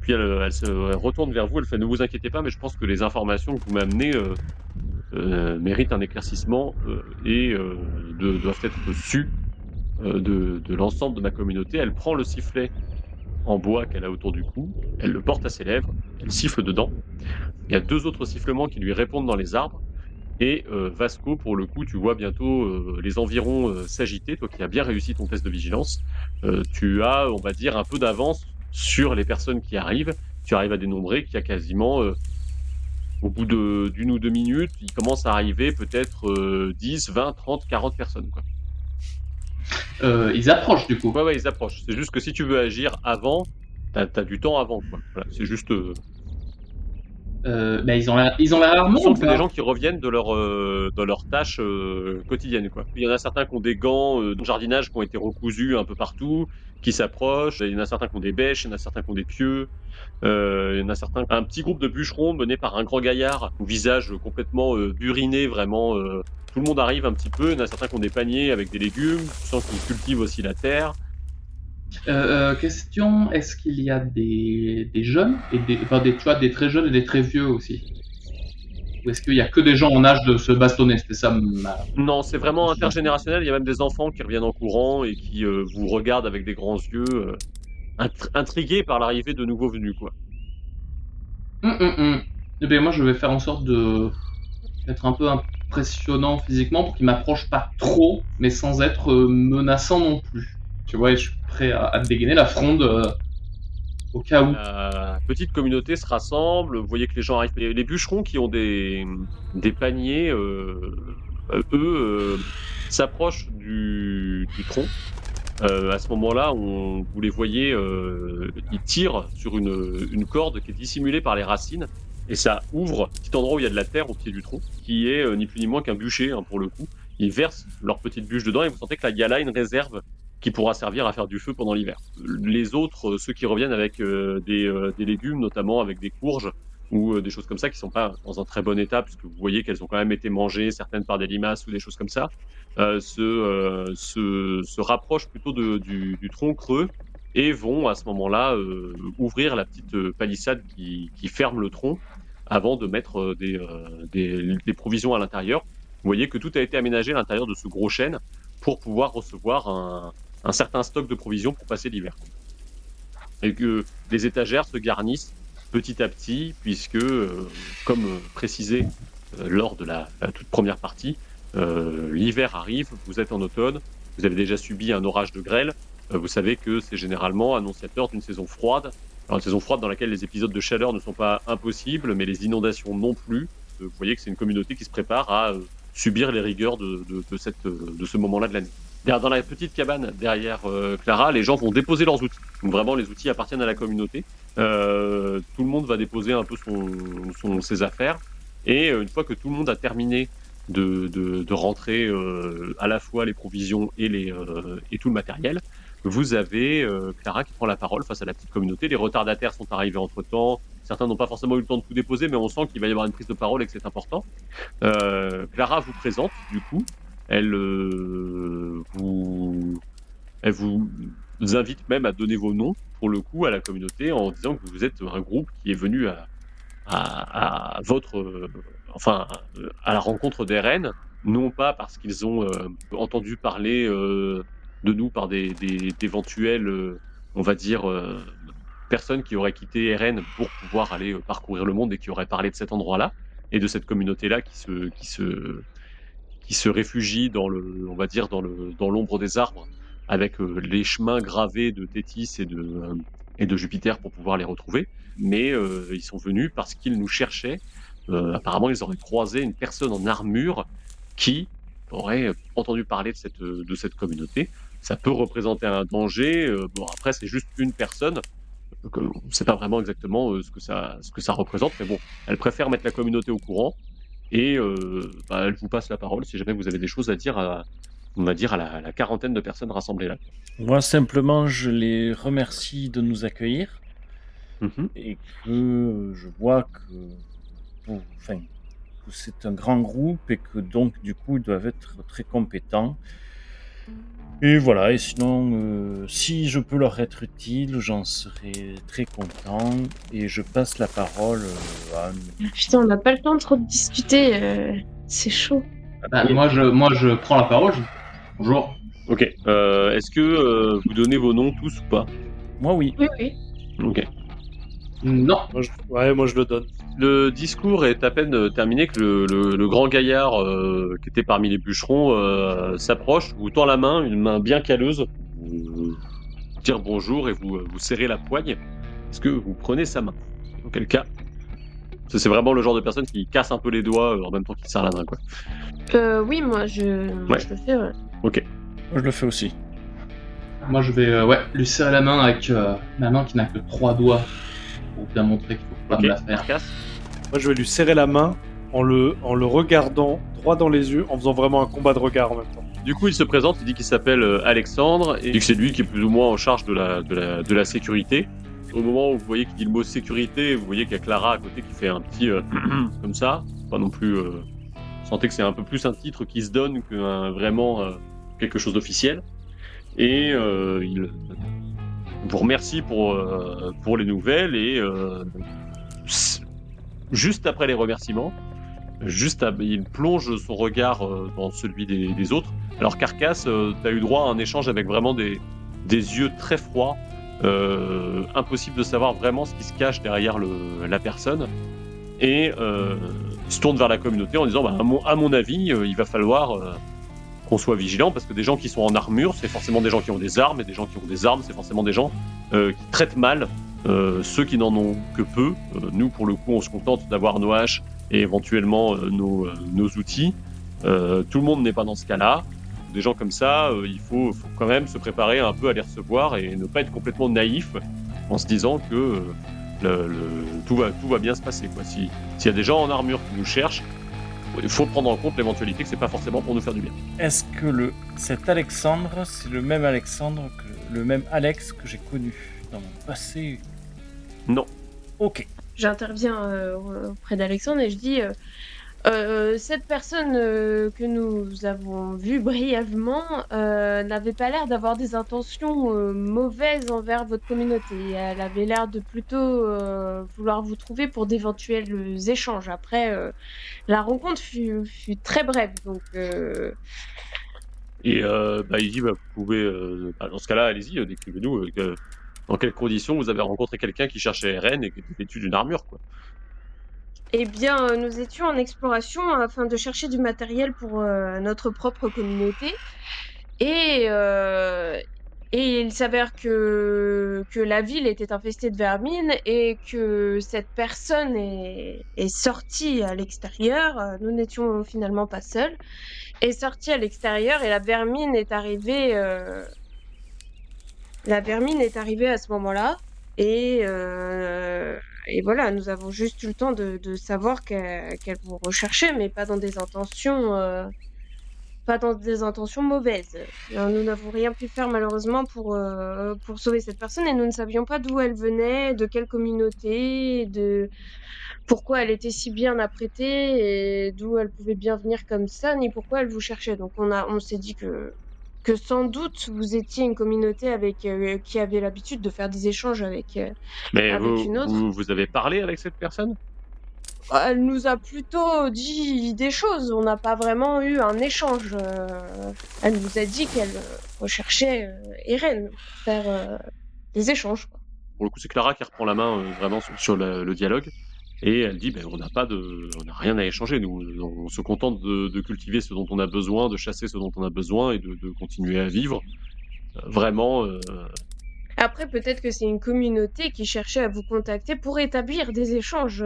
Puis elle se retourne vers vous, elle fait ne vous inquiétez pas, mais je pense que les informations que vous m'amenez méritent un éclaircissement et doivent être sues de l'ensemble de ma communauté. Elle prend le sifflet en bois qu'elle a autour du cou, elle le porte à ses lèvres, elle siffle dedans. Il y a 2 autres sifflements qui lui répondent dans les arbres. Et Vasco, pour le coup, tu vois bientôt les environs s'agiter. Toi qui as bien réussi ton test de vigilance, tu as, on va dire, un peu d'avance sur les personnes qui arrivent. Tu arrives à dénombrer qu'il y a quasiment, au bout d'une ou 2 minutes, il commence à arriver peut-être 10, 20, 30, 40 personnes. Quoi. Ils approchent du coup. Ouais, ils approchent. C'est juste que si tu veux agir avant, t'as du temps avant. Quoi. Voilà, c'est juste... Bah, ils ont l'air armés ou C'est des pas? gens qui reviennent de leurs tâches quotidiennes. Quoi. Il y en a certains qui ont des gants de jardinage qui ont été recousus un peu partout, qui s'approchent. Il y en a certains qui ont des bêches, il y en a certains qui ont des pieux. Il y en a certains... Un petit groupe de bûcherons mené par un grand gaillard, au visage complètement buriné, vraiment... tout le monde arrive un petit peu. Il y en a certains qui ont des paniers avec des légumes. Tu sens qu'ils cultivent aussi la terre. Question, est-ce qu'il y a des jeunes et tu vois, des très jeunes et des très vieux aussi? Ou est-ce qu'il y a que des gens en âge de se bastonner? C'était ça Non, c'est vraiment intergénérationnel. Il y a même des enfants qui reviennent en courant et qui vous regardent avec des grands yeux, intrigués par l'arrivée de nouveaux venus, quoi. Eh bien, moi, je vais faire en sorte d'être un peu impressionnant physiquement pour qu'il m'approche pas trop, mais sans être menaçant non plus. Tu vois, et je suis prêt à dégainer la fronde au cas où. La petite communauté se rassemble. Vous voyez que les gens arrivent. Les bûcherons qui ont des paniers, eux, s'approchent du tronc. À ce moment-là, vous les voyez, ils tirent sur une corde qui est dissimulée par les racines. Et ça ouvre un petit endroit où il y a de la terre au pied du tronc, qui est ni plus ni moins qu'un bûcher, hein, pour le coup. Ils versent leur petite bûche dedans et vous sentez qu'il y a là une réserve qui pourra servir à faire du feu pendant l'hiver. Les autres, ceux qui reviennent avec des légumes, notamment avec des courges ou des choses comme ça qui sont pas dans un très bon état, puisque vous voyez qu'elles ont quand même été mangées, certaines par des limaces ou des choses comme ça, se rapprochent plutôt du tronc creux et vont à ce moment-là ouvrir la petite palissade qui ferme le tronc avant de mettre des provisions à l'intérieur. Vous voyez que tout a été aménagé à l'intérieur de ce gros chêne pour pouvoir recevoir un certain stock de provisions pour passer l'hiver. Et que les étagères se garnissent petit à petit, puisque, comme précisé lors de la toute première partie, l'hiver arrive, vous êtes en automne, vous avez déjà subi un orage de grêle, vous savez que c'est généralement annonciateur d'une saison froide, alors une saison froide dans laquelle les épisodes de chaleur ne sont pas impossibles, mais les inondations non plus. Vous voyez que c'est une communauté qui se prépare à subir les rigueurs de ce moment-là de l'année. Dans la petite cabane derrière Clara, les gens vont déposer leurs outils. Donc vraiment, les outils appartiennent à la communauté. Tout le monde va déposer un peu ses affaires. Et une fois que tout le monde a terminé de rentrer à la fois les provisions et tout le matériel, vous avez Clara qui prend la parole face à la petite communauté. Les retardataires sont arrivés entre-temps. Certains n'ont pas forcément eu le temps de tout déposer, mais on sent qu'il va y avoir une prise de parole et que c'est important. Clara vous présente, du coup. Elle vous invite même à donner vos noms, pour le coup, à la communauté, en disant que vous êtes un groupe qui est venu à à votre, à la rencontre des reines, non pas parce qu'ils ont entendu parler de nous par d'éventuels, on va dire, personnes qui auraient quitté Eren pour pouvoir aller parcourir le monde et qui auraient parlé de cet endroit-là et de cette communauté-là qui se réfugie on va dire, dans l'ombre des arbres, avec les chemins gravés de Téthys et de Jupiter pour pouvoir les retrouver. Mais ils sont venus parce qu'ils nous cherchaient. Apparemment, ils auraient croisé une personne en armure qui aurait entendu parler de cette communauté. Ça peut représenter un danger. Bon, après, c'est juste une personne. On ne sait pas vraiment exactement ce que ça représente, mais bon, elle préfère mettre la communauté au courant. Et elle vous passe la parole si jamais vous avez des choses à dire on va dire, à la quarantaine de personnes rassemblées là. Moi, simplement, je les remercie de nous accueillir et que je vois que c'est un grand groupe et que donc, du coup, ils doivent être très compétents. Et voilà, et sinon, si je peux leur être utile, j'en serai très content et je passe la parole à... Putain, on n'a pas le temps de trop discuter, c'est chaud. Moi, je prends la parole. Bonjour. Ok. Est-ce que vous donnez vos noms tous ou pas? Moi, oui. Oui. Ok. Non. Moi je le donne. Le discours est à peine terminé que le grand gaillard qui était parmi les bûcherons s'approche, vous tend la main, une main bien calleuse, vous dire bonjour et vous serrez la poigne. Est-ce que vous prenez sa main? Auquel cas, c'est vraiment le genre de personne qui casse un peu les doigts en même temps qu'il serre la main, quoi. Oui, moi je le fais, ouais. Ok. Moi, je le fais aussi. Moi, je vais lui serrer la main avec ma main qui n'a que 3 doigts pour bien montrer qu'il faut pas me la faire. Casse. Moi je vais lui serrer la main en le regardant droit dans les yeux, en faisant vraiment un combat de regard en même temps. Du coup, il se présente, il dit qu'il s'appelle Alexandre et que c'est lui qui est plus ou moins en charge de la sécurité. Au moment où vous voyez qu'il dit le mot sécurité, vous voyez qu'il y a Clara à côté qui fait un petit comme ça. Pas non plus. Vous sentez que c'est un peu plus un titre qui se donne que vraiment quelque chose d'officiel. Et il vous remercie pour les nouvelles et juste après les remerciements, il plonge son regard dans celui des autres. Alors Carcasse, tu as eu droit à un échange avec vraiment des yeux très froids, impossible de savoir vraiment ce qui se cache derrière la personne. Et il se tourne vers la communauté en disant à mon avis, il va falloir qu'on soit vigilant parce que des gens qui sont en armure, c'est forcément des gens qui ont des armes, et des gens qui ont des armes, c'est forcément des gens qui traitent mal ceux qui n'en ont que peu. Nous, pour le coup, on se contente d'avoir nos haches et éventuellement nos outils. Tout le monde n'est pas dans ce cas-là. Des gens comme ça, il faut quand même se préparer un peu à les recevoir et ne pas être complètement naïf en se disant que tout va bien se passer, quoi. S'il y a des gens en armure qui nous cherchent, il faut prendre en compte l'éventualité que c'est pas forcément pour nous faire du bien. Est-ce que cet Alexandre, c'est le même Alex que j'ai connu dans mon passé? Non. Ok. J'interviens auprès d'Alexandre et je dis cette personne que nous avons vue brièvement n'avait pas l'air d'avoir des intentions mauvaises envers votre communauté. Elle avait l'air de plutôt vouloir vous trouver pour d'éventuels échanges. Après, la rencontre fut très brève, donc... Et il dit, vous pouvez, dans ce cas-là, allez-y, décrivez-nous dans quelles conditions vous avez rencontré quelqu'un qui cherchait Eren et qui était vêtu d'une armure, quoi. Eh bien, nous étions en exploration afin de chercher du matériel pour notre propre communauté. Et il s'avère que la ville était infestée de vermine et que cette personne est sortie à l'extérieur. Nous n'étions finalement pas seuls. Est sortie à l'extérieur et la vermine est arrivée à ce moment-là. Et voilà, nous avons juste eu le temps de savoir qu'elle vous recherchait, mais pas dans des intentions mauvaises. Nous n'avons rien pu faire malheureusement pour sauver cette personne et nous ne savions pas d'où elle venait, de quelle communauté, de pourquoi elle était si bien apprêtée et d'où elle pouvait bien venir comme ça, ni pourquoi elle vous cherchait. Donc on s'est dit que sans doute vous étiez une communauté qui avait l'habitude de faire des échanges avec Mais une autre. vous avez parlé avec cette personne? Elle nous a plutôt dit des choses. On n'a pas vraiment eu un échange. Elle nous a dit qu'elle recherchait Eren pour faire des échanges, quoi. Pour le coup, c'est Clara qui reprend la main vraiment sur le dialogue. Et elle dit, on n'a rien à échanger. Nous, on se contente de cultiver ce dont on a besoin, de chasser ce dont on a besoin et de continuer à vivre. Vraiment, Après, peut-être que c'est une communauté qui cherchait à vous contacter pour établir des échanges.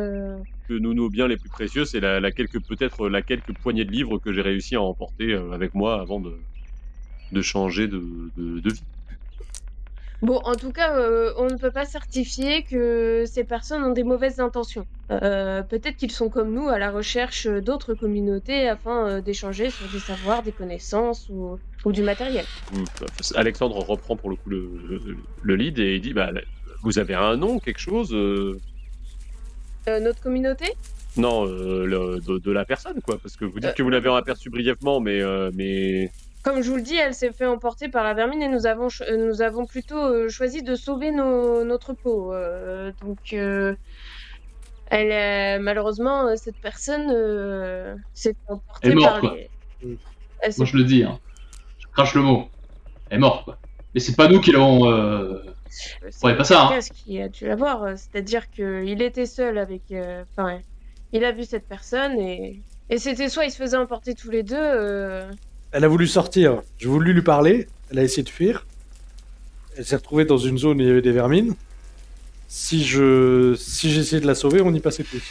nos biens les plus précieux, c'est peut-être la quelques poignées de livres que j'ai réussi à emporter avec moi avant de changer de vie. Bon, en tout cas, on ne peut pas certifier que ces personnes ont des mauvaises intentions. Peut-être qu'ils sont comme nous à la recherche d'autres communautés afin d'échanger sur des savoirs, des connaissances ou du matériel. Alexandre reprend pour le coup le lead et il dit, vous avez un nom, quelque chose Notre communauté? Non, de la personne, quoi, parce que vous dites que vous l'avez aperçu brièvement, mais... Comme je vous le dis, elle s'est fait emporter par la vermine et nous avons plutôt choisi de sauver notre peau. Donc, malheureusement, cette personne s'est fait emporter Elle est morte, par quoi. les... Moi, je le dis, hein. Je crache le mot. Elle est morte, quoi. Mais c'est pas nous qui l'avons... Ouais, pas ça, hein. C'est qui a dû la voir. C'est-à-dire qu'il était seul avec... Enfin, il a vu cette personne et c'était soit ils se faisaient emporter tous les deux... Elle a voulu sortir. J'ai voulu lui parler. Elle a essayé de fuir. Elle s'est retrouvée dans une zone où il y avait des vermines. Si j'essayais de la sauver, on y passait tous.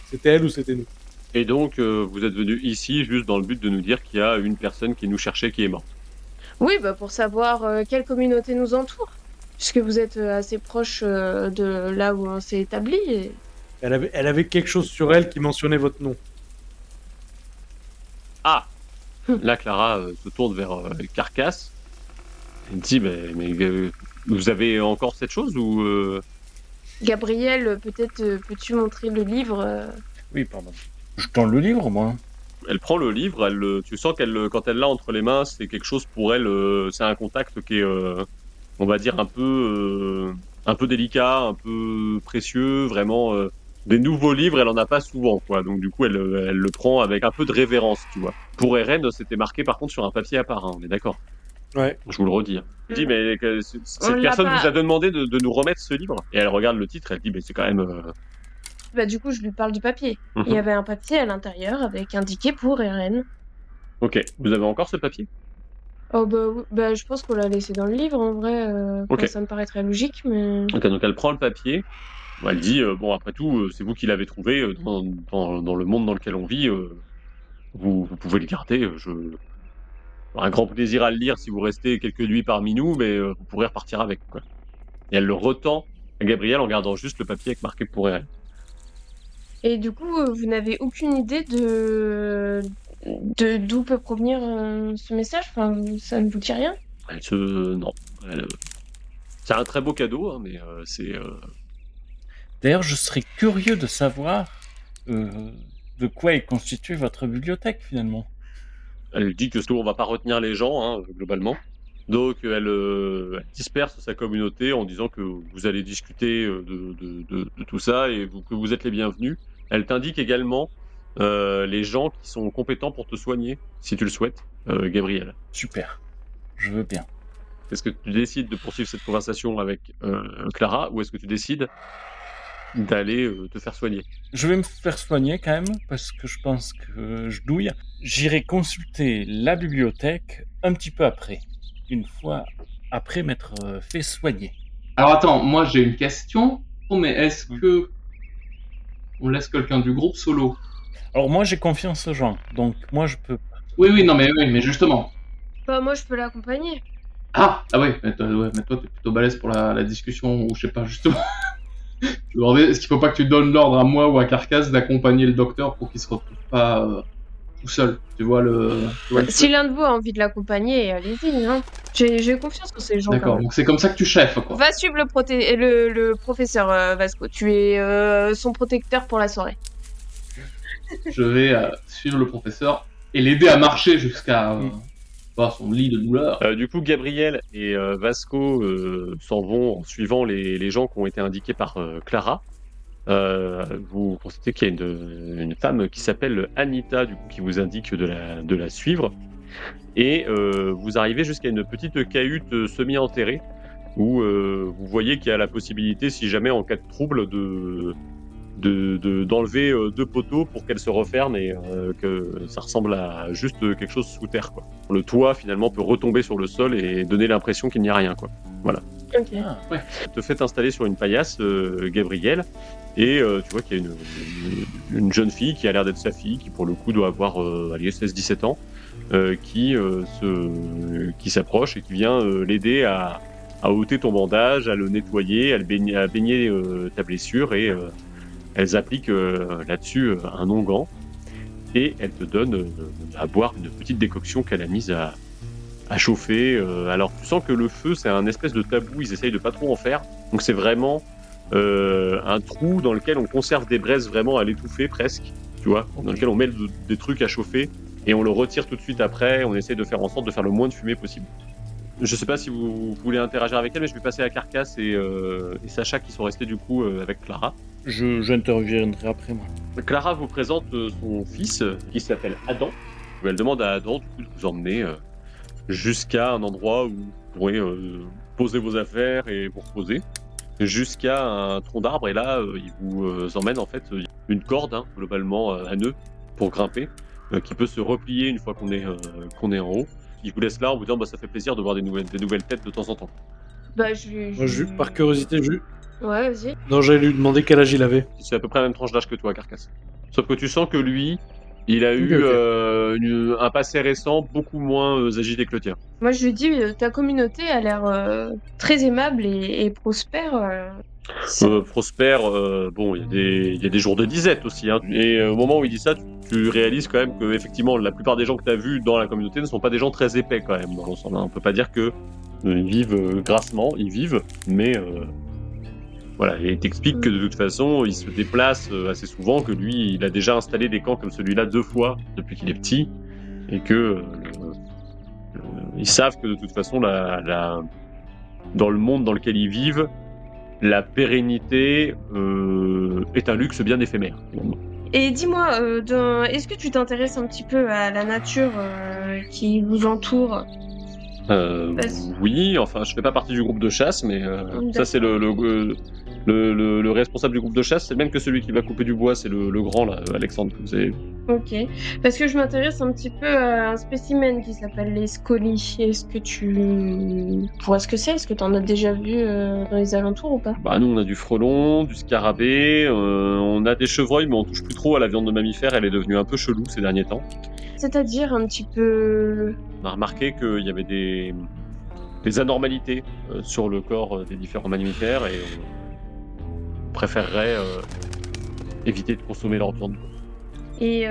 C'était elle ou c'était nous. Et donc, vous êtes venu ici juste dans le but de nous dire qu'il y a une personne qui nous cherchait qui est morte. Oui, pour savoir quelle communauté nous entoure. Puisque vous êtes assez proche de là où on s'est établi. Et... Elle avait quelque chose sur elle qui mentionnait votre nom. Ah. Là, Clara se tourne vers Carcasse. Elle dit, mais vous avez encore cette chose ou Gabriel, peut-être peux-tu montrer le livre Oui, pardon. Je tends le livre, moi. Elle prend le livre, tu sens quand elle l'a entre les mains, c'est quelque chose pour elle, c'est un contact qui est, on va dire, un peu délicat, un peu précieux, vraiment. Des nouveaux livres, elle en a pas souvent, quoi. Donc du coup, elle le prend avec un peu de révérence, tu vois. Pour Eren, c'était marqué par contre sur un papier à part, hein, on est d'accord. Ouais. Je vous le redis. Elle dit, mais cette On personne l'a pas- vous a demandé de nous remettre ce livre. Et elle regarde le titre, elle dit, c'est quand même... Du coup, je lui parle du papier. Mhm. Il y avait un papier à l'intérieur avec indiqué pour Eren. Ok, vous avez encore ce papier? Oh je pense qu'on l'a laissé dans le livre en vrai. Ok. Ça me paraît très logique, mais... Ok, donc elle prend le papier. Elle dit, après tout, c'est vous qui l'avez trouvé dans le monde dans lequel on vit. Vous pouvez le garder. J'aurai un grand plaisir à le lire si vous restez quelques nuits parmi nous, mais vous pourrez repartir avec, quoi. Et elle le retend à Gabriel en gardant juste le papier avec marqué pour Eren. Et du coup, vous n'avez aucune idée de d'où peut provenir ce message? Enfin, ça ne vous dit rien? Non. C'est un très beau cadeau, hein, mais c'est... D'ailleurs, je serais curieux de savoir de quoi est constituée votre bibliothèque, finalement. Elle dit que on va pas retenir les gens, hein, globalement. Donc elle disperse sa communauté en disant que vous allez discuter de tout ça et que vous êtes les bienvenus. Elle t'indique également les gens qui sont compétents pour te soigner, si tu le souhaites, Gabriel. Super. Je veux bien. Est-ce que tu décides de poursuivre cette conversation avec Clara ou est-ce que tu décides d'aller te faire soigner? Je vais me faire soigner quand même, parce que je pense que je douille. J'irai consulter la bibliothèque un petit peu après. Une fois après m'être fait soigner. Alors attends, moi j'ai une question. Mais est-ce que on laisse quelqu'un du groupe solo? Alors moi j'ai confiance aux gens, donc moi je peux... Oui, non, mais justement. Moi, je peux l'accompagner. Ah oui, mais toi t'es plutôt balèze pour la discussion, ou je sais pas, justement. Je me demandais, est-ce qu'il faut pas que tu donnes l'ordre à moi ou à Carcasse d'accompagner le docteur pour qu'il se retrouve pas tout seul? Tu vois le Si l'un de vous a envie de l'accompagner, allez-y. Hein. J'ai confiance en ces gens. D'accord, quand même. donc c'est comme ça que tu cheffes, quoi. Va suivre le professeur Vasco. Tu es son protecteur pour la soirée. Je vais suivre le professeur et l'aider à marcher jusqu'à son lit de douleur. Du coup, Gabriel et Vasco s'en vont en suivant les gens qui ont été indiqués par Clara. vous constatez qu'il y a une femme qui s'appelle Anita, du coup, qui vous indique de la suivre. Et vous arrivez jusqu'à une petite cahute semi-enterrée où vous voyez qu'il y a la possibilité, si jamais en cas de trouble, d'enlever 2 poteaux pour qu'elle se referme et que ça ressemble à juste quelque chose sous terre, quoi. Le toit finalement peut retomber sur le sol et donner l'impression qu'il n'y a rien, quoi. Voilà. Ok. Te fait installer sur une paillasse, Gabriel, et tu vois qu'il y a une jeune fille qui a l'air d'être sa fille, qui pour le coup doit avoir 16-17 ans, qui s'approche et qui vient l'aider à ôter ton bandage, à le nettoyer, à baigner ta blessure, et elles appliquent là-dessus un onguent, et elle te donne à boire une petite décoction qu'elle a mise à chauffer. Alors tu sens que le feu, c'est un espèce de tabou, ils essayent de pas trop en faire, donc c'est vraiment un trou dans lequel on conserve des braises vraiment à l'étouffer presque, tu vois, dans lequel on met des trucs à chauffer et on le retire tout de suite après, on essaye de faire en sorte de faire le moins de fumée possible. Je sais pas si vous voulez interagir avec elle, mais je vais passer à Carcasse et Sacha qui sont restés du coup avec Clara. J'interviendrai après, moi. Clara vous présente son fils qui s'appelle Adam. Elle demande à Adam du coup, de vous emmener jusqu'à un endroit où vous pourrez poser vos affaires et vous reposer, jusqu'à un tronc d'arbre, et là il vous emmène en fait une corde, hein, globalement à nœud pour grimper, qui peut se replier une fois qu'on est en haut. Il vous laisse là en vous disant ça fait plaisir de voir des nouvelles têtes de temps en temps. Bah, Moi, par curiosité, Ouais, vas-y. Non, j'allais lui demander quel âge il avait. C'est à peu près la même tranche d'âge que toi, Carcasse. Sauf que tu sens que lui, il a eu un passé récent beaucoup moins agité que le tien. Moi, je lui dis, ta communauté a l'air très aimable et prospère. Prosper, bon, il y a des jours de disette aussi, hein. Et au moment où il dit ça, tu réalises quand même que effectivement, la plupart des gens que tu as vus dans la communauté ne sont pas des gens très épais quand même dans l'ensemble. On peut pas dire que ils vivent grassement, ils vivent, mais voilà, et il t'explique que de toute façon, il se déplace assez souvent, que lui, il a déjà installé des camps comme celui-là 2 fois depuis qu'il est petit, et que ils savent que de toute façon, dans le monde dans lequel ils vivent, la pérennité est un luxe bien éphémère. Et dis-moi, est-ce que tu t'intéresses un petit peu à la nature qui vous entoure ? Oui, enfin, je fais pas partie du groupe de chasse, mais ça c'est le responsable du groupe de chasse, c'est le même que celui qui va couper du bois, c'est le grand là, Alexandre. Que vous avez... Ok, parce que je m'intéresse un petit peu à un spécimen qui s'appelle les scolies. Est-ce que tu vois ce que c'est ? Est-ce que tu en as déjà vu dans les alentours ou pas ? Bah nous on a du frelon, du scarabée, on a des chevreuils, mais on touche plus trop à la viande de mammifère, elle est devenue un peu chelou ces derniers temps. C'est-à-dire un petit peu... On a remarqué qu'il y avait des anormalités sur le corps des différents mammifères, et on préférerait éviter de consommer leur viande. Et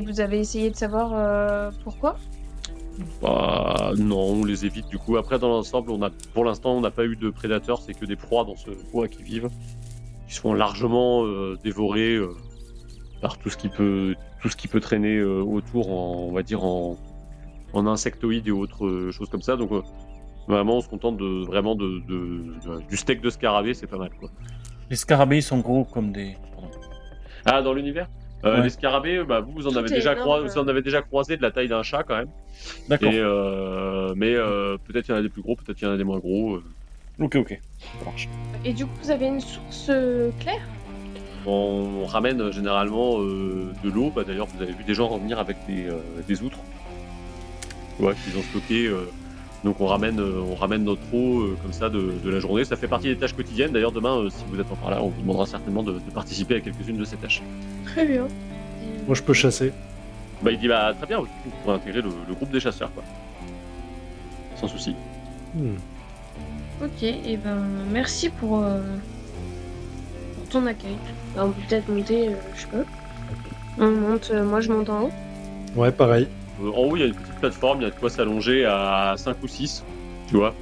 vous avez essayé de savoir pourquoi ? Bah non, on les évite du coup. Après dans l'ensemble, pour l'instant on n'a pas eu de prédateurs, c'est que des proies dans ce bois qui vivent, qui sont largement dévorés par tout ce qui peut traîner autour, on va dire en insectoïdes et autres choses comme ça. Donc vraiment on se contente du steak de scarabée, c'est pas mal quoi. Les scarabées, ils sont gros comme des... Pardon. Ah, dans l'univers Ouais. Les scarabées, vous en Tout avez est déjà énorme. vous en avez déjà croisé de la taille d'un chat quand même. D'accord. Et mais peut-être il y en a des plus gros, peut-être il y en a des moins gros. Ok, ça marche. Et du coup, vous avez une source claire ? On ramène généralement de l'eau. Bah, d'ailleurs, vous avez vu des gens revenir avec des outres. Ouais, qu'ils ont stocké. Donc on ramène notre eau comme ça de la journée. Ça fait partie des tâches quotidiennes. D'ailleurs, demain, si vous êtes encore là, on vous demandera certainement de participer à quelques-unes de ces tâches. Très bien. Moi, je peux chasser. Bah, il dit très bien, vous pourrez intégrer le groupe des chasseurs, quoi. Sans souci. Ok, et ben merci pour ton accueil. On peut peut-être monter, je sais pas. On monte, moi je monte en haut. Ouais, pareil. En haut, il y a une petite plateforme, il y a de quoi s'allonger à 5 ou 6, tu vois.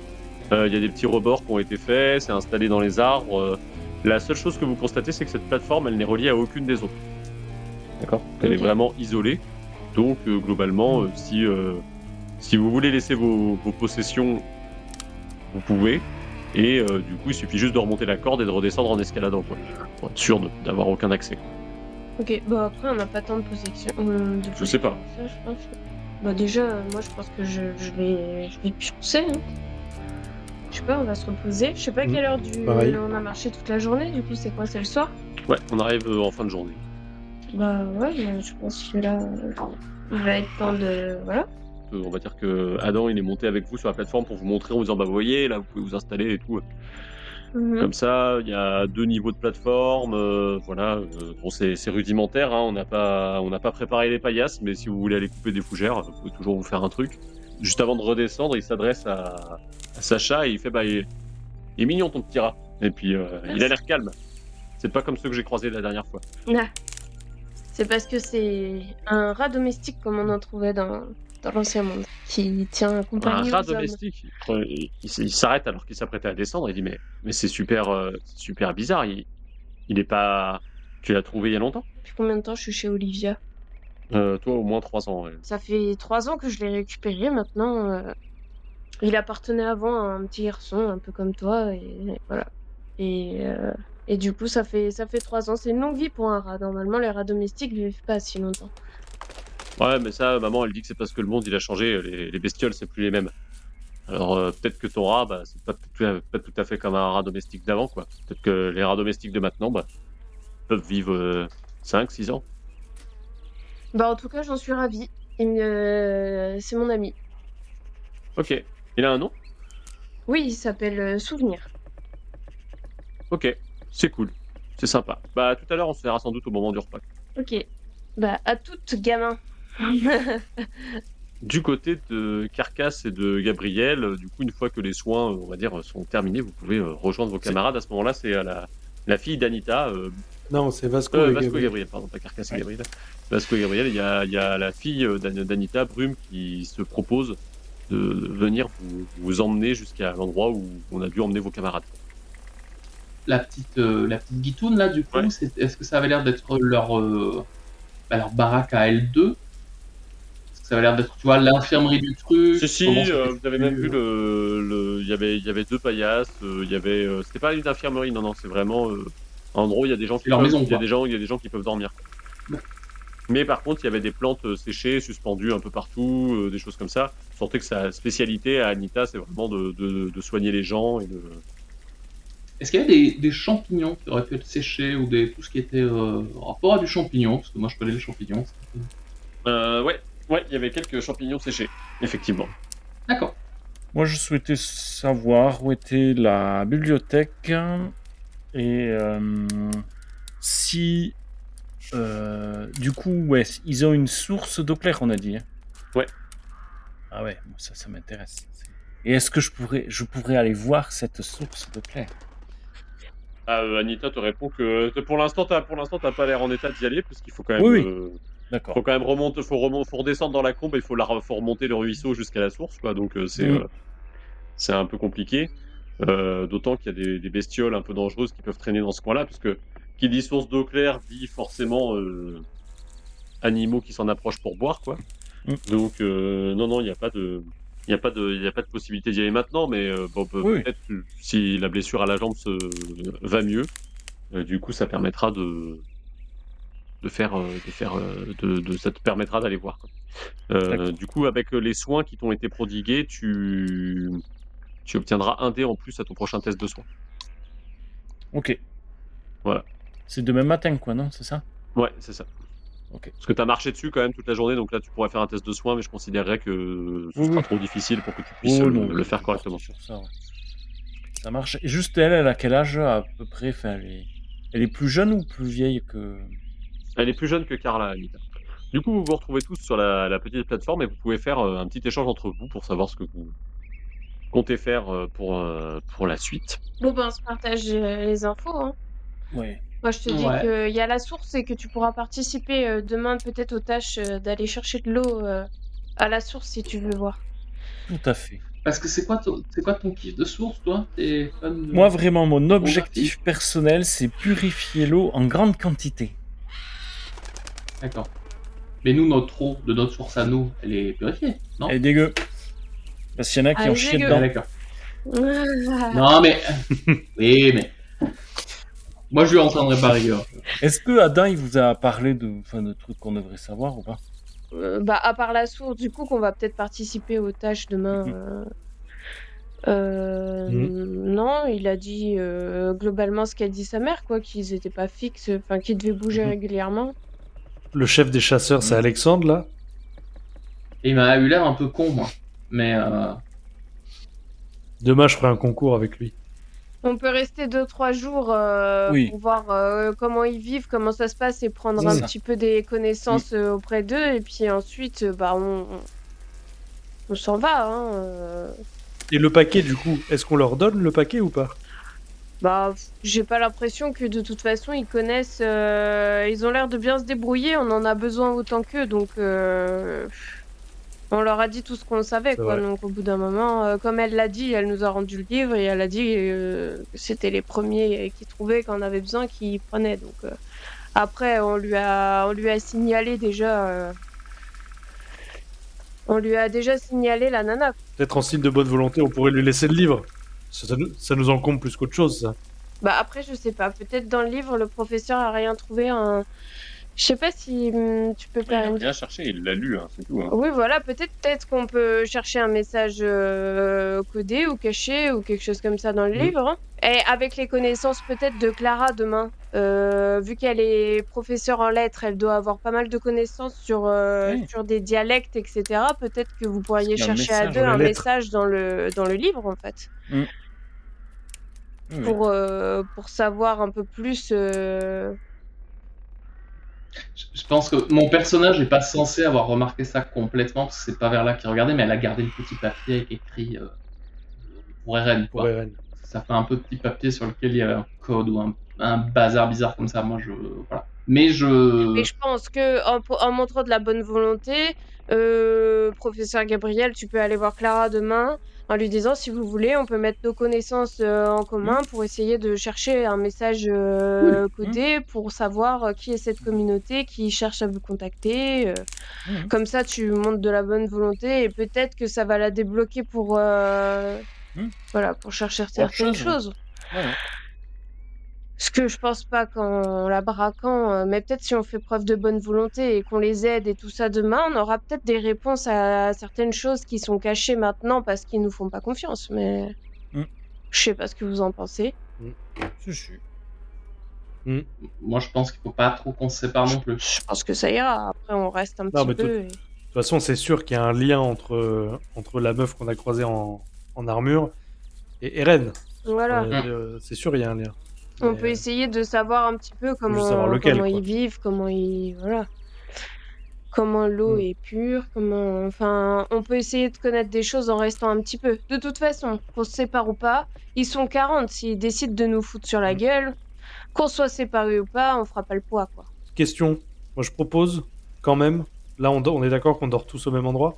Il y a des petits rebords qui ont été faits, c'est installé dans les arbres. La seule chose que vous constatez, c'est que cette plateforme, elle n'est reliée à aucune des autres. D'accord ? Elle est vraiment isolée. Donc, globalement, si vous voulez laisser vos possessions, vous pouvez. Et du coup, il suffit juste de remonter la corde et de redescendre en escaladant, quoi. Pour être sûr d'avoir aucun accès. Ok, bah après, on n'a pas tant de possession. Je sais pas. Ça, je pense. Bah déjà, moi, je pense que je vais pioncer. Hein. Je sais pas, on va se reposer. Je sais pas à quelle heure pareil. on a marché toute la journée. Du coup, c'est quoi? C'est le soir? Ouais, on arrive en fin de journée. Bah ouais, je pense que là, il va être temps de... Voilà. On va dire que Adam, il est monté avec vous sur la plateforme pour vous montrer en vous disant bah vous voyez, là, vous pouvez vous installer et tout. Mhm. Comme ça, il y a 2 niveaux de plateforme, voilà. Bon, c'est rudimentaire, hein, on n'a pas préparé les paillasses, mais si vous voulez aller couper des fougères, vous pouvez toujours vous faire un truc. Juste avant de redescendre, il s'adresse à Sacha et il fait bah il est mignon ton petit rat. Et puis il a l'air calme. C'est pas comme ceux que j'ai croisés la dernière fois. Ah. C'est parce que c'est un rat domestique comme on en trouvait dans l'ancien monde, qui tient compagnie Un rat aux hommes. domestique, il s'arrête alors qu'il s'apprêtait à descendre. Il dit mais c'est super bizarre. Il est pas. Tu l'as trouvé il y a longtemps? Depuis combien de temps je suis chez Olivia? Toi, au moins 3 ans. Ouais. Ça fait 3 ans que je l'ai récupéré maintenant. Il appartenait avant à un petit garçon, un peu comme toi, et voilà. Et du coup, ça fait 3 ans. C'est une longue vie pour un rat. Normalement, les rats domestiques vivent pas si longtemps. Ouais, mais ça, maman, elle dit que c'est parce que le monde il a changé. Les bestioles, c'est plus les mêmes. Alors peut-être que ton rat, bah, c'est pas tout à fait comme un rat domestique d'avant, quoi. Peut-être que les rats domestiques de maintenant, bah, peuvent vivre 5-6 ans. Bah, en tout cas, j'en suis ravie. C'est mon ami. Ok. Il a un nom? Oui, il s'appelle Souvenir. Ok. C'est cool. C'est sympa. Bah, tout à l'heure, on se verra sans doute au moment du repas. Ok. Bah, à toutes, gamin. Du côté de Carcasse et de Gabriel, du coup, une fois que les soins, on va dire, sont terminés, vous pouvez rejoindre vos camarades. À ce moment-là, c'est la fille d'Anita, Non, c'est Vasco et Vasco et Gabriel. Gabriel, pardon, pas Carcasse et Gabriel. Vasco et Gabriel, il y a la fille d'Anita, Brume, qui se propose de venir vous emmener jusqu'à l'endroit où on a dû emmener vos camarades. La petite guitoune là, du coup, Ouais. est-ce que ça avait l'air d'être leur baraque à L2? Est-ce que ça avait l'air d'être, tu vois, l'infirmerie du truc? Si, Comment c'était vous avez même foutu, vu il y avait 2 paillasses, c'était pas une infirmerie, non, c'est vraiment en gros, il y a des gens qui C'est leur peuvent, maison, il y a quoi. des gens qui peuvent dormir. Ouais. Mais par contre, il y avait des plantes séchées, suspendues un peu partout, des choses comme ça. Vous sentez que sa spécialité à Anita, c'est vraiment de soigner les gens et de. Est-ce qu'il y a des champignons qui auraient pu être séchés ou tout ce qui était en rapport à du champignon? Parce que moi je connais les champignons. Ouais, il y avait quelques champignons séchés, effectivement. D'accord. Moi, je souhaitais savoir où était la bibliothèque et si, du coup, ouais, ils ont une source d'eau claire, on a dit. Hein. Ouais. Ah ouais, moi, ça m'intéresse. Et est-ce que je pourrais aller voir cette source d'eau claire? Anita te répond que pour l'instant, t'as pas l'air en état d'y aller, parce qu'il faut quand même. Oui. D'accord. Faut quand même remonter, faut redescendre dans la combe et faut remonter le ruisseau jusqu'à la source, quoi. Donc c'est un peu compliqué. D'autant qu'il y a des bestioles un peu dangereuses qui peuvent traîner dans ce coin-là, puisque qui dit source d'eau claire dit forcément animaux qui s'en approchent pour boire, quoi. Donc non, il n'y a pas de possibilité d'y aller maintenant, mais bon, peut-être que si la blessure à la jambe va mieux, du coup ça permettra ça te permettra d'aller voir, quoi. Du coup, avec les soins qui t'ont été prodigués, tu obtiendras un dé en plus à ton prochain test de soins. Ok. Voilà. C'est demain matin, quoi, non? C'est ça? Ouais, c'est ça. Ok. Parce que tu as marché dessus quand même toute la journée, donc là tu pourrais faire un test de soins, mais je considérerais que ce sera trop difficile pour que tu puisses le faire correctement. Sur ça, ouais. Ça marche. Et juste elle a quel âge à peu près? Enfin, elle est plus jeune ou plus vieille que... Elle est plus jeune que Carla, Anita. Du coup, vous vous retrouvez tous sur la petite plateforme et vous pouvez faire un petit échange entre vous pour savoir ce que vous comptez faire pour la suite. Bon, ben, on se partage les infos. Hein. Ouais. Moi, je te dis qu'il y a la source et que tu pourras participer demain peut-être aux tâches d'aller chercher de l'eau à la source si tu veux voir. Tout à fait. Parce que c'est quoi ton kiff de source, toi? Moi, vraiment, mon objectif personnel, c'est purifier l'eau en grande quantité. D'accord. Mais nous, notre eau de notre source à nous, elle est purifiée, non? Elle est dégueu. Parce qu'il y en a qui ont chié dedans. Ah, d'accord. Non, mais. Oui, mais. Moi, je lui entraînerai par rigueur. Est-ce que Adam, il vous a parlé de trucs qu'on devrait savoir ou pas? Bah, à part la source, du coup, qu'on va peut-être participer aux tâches demain. Non, il a dit globalement ce qu'a dit sa mère, quoi, qu'ils étaient pas fixes, enfin qu'ils devaient bouger régulièrement. Le chef des chasseurs, c'est Alexandre, là? Et il m'a eu l'air un peu con, moi. Mais. Demain, je ferai un concours avec lui. On peut rester 2-3 jours Oui. pour voir comment ils vivent, comment ça se passe et prendre C'est un ça. petit peu des connaissances auprès d'eux. Et puis ensuite, bah, on s'en va. Hein. Et le paquet, du coup, est-ce qu'on leur donne le paquet ou pas? Bah, j'ai pas l'impression que de toute façon ils connaissent. Ils ont l'air de bien se débrouiller. On en a besoin autant qu'eux, donc on leur a dit tout ce qu'on savait, C'est quoi. vrai. Donc au bout d'un moment, comme elle l'a dit, elle nous a rendu le livre et elle a dit que c'était les premiers qui trouvaient qu'on avait besoin qui prenaient. Donc après, on lui a signalé déjà. On lui a déjà signalé la nana. Peut-être en signe de bonne volonté, on pourrait lui laisser le livre. Ça nous encombre plus qu'autre chose, ça. Bah après, je sais pas. Peut-être dans le livre, le professeur a rien trouvé. Je sais pas si tu peux Il faire a une. rien cherché, il l'a lu, hein, c'est tout. Hein. Oui, voilà, peut-être qu'on peut chercher un message codé ou caché ou quelque chose comme ça dans le livre. Hein. Et avec les connaissances peut-être de Clara demain, vu qu'elle est professeure en lettres, elle doit avoir pas mal de connaissances sur des dialectes, etc. Peut-être que vous pourriez Il y a un chercher à message deux dans les un lettres. message dans le livre, en fait. Oui. Pour savoir un peu plus... Je pense que mon personnage n'est pas censé avoir remarqué ça complètement, parce que c'est pas vers là qu'il regardait, mais elle a gardé le petit papier avec écrit pour Eren, Pour quoi. Eren. Ça fait un peu de petit papier sur lequel il y avait un code ou un bazar bizarre comme ça. Moi, voilà. Mais Mais je pense que en montrant de la bonne volonté, professeur Gabriel, tu peux aller voir Clara demain en lui disant si vous voulez, on peut mettre nos connaissances en commun pour essayer de chercher un message codé pour savoir qui est cette communauté qui cherche à vous contacter. Comme ça, tu montres de la bonne volonté et peut-être que ça va la débloquer pour voilà, pour chercher certaines choses. Voilà. Ce que je pense pas qu'en la braquant, mais peut-être si on fait preuve de bonne volonté et qu'on les aide et tout ça demain, on aura peut-être des réponses à certaines choses qui sont cachées maintenant parce qu'ils nous font pas confiance. Mais je sais pas ce que vous en pensez. moi, je pense qu'il faut pas trop qu'on se sépare non plus. Je pense que ça ira. Après, on reste un petit mais peu. De toute façon, c'est sûr qu'il y a un lien entre la meuf qu'on a croisée en armure et Eren. Voilà. C'est sûr, il y a un lien. On peut essayer de savoir un petit peu comment, savoir lequel, comment quoi. ils vivent, comment ils. Voilà. Comment l'eau est pure, comment. Enfin, on peut essayer de connaître des choses en restant un petit peu. De toute façon, qu'on se sépare ou pas, ils sont 40. S'ils décident de nous foutre sur la gueule, qu'on soit séparés ou pas, on fera pas le poids, quoi. Question. Moi, je propose, quand même, là, on est d'accord qu'on dort tous au même endroit.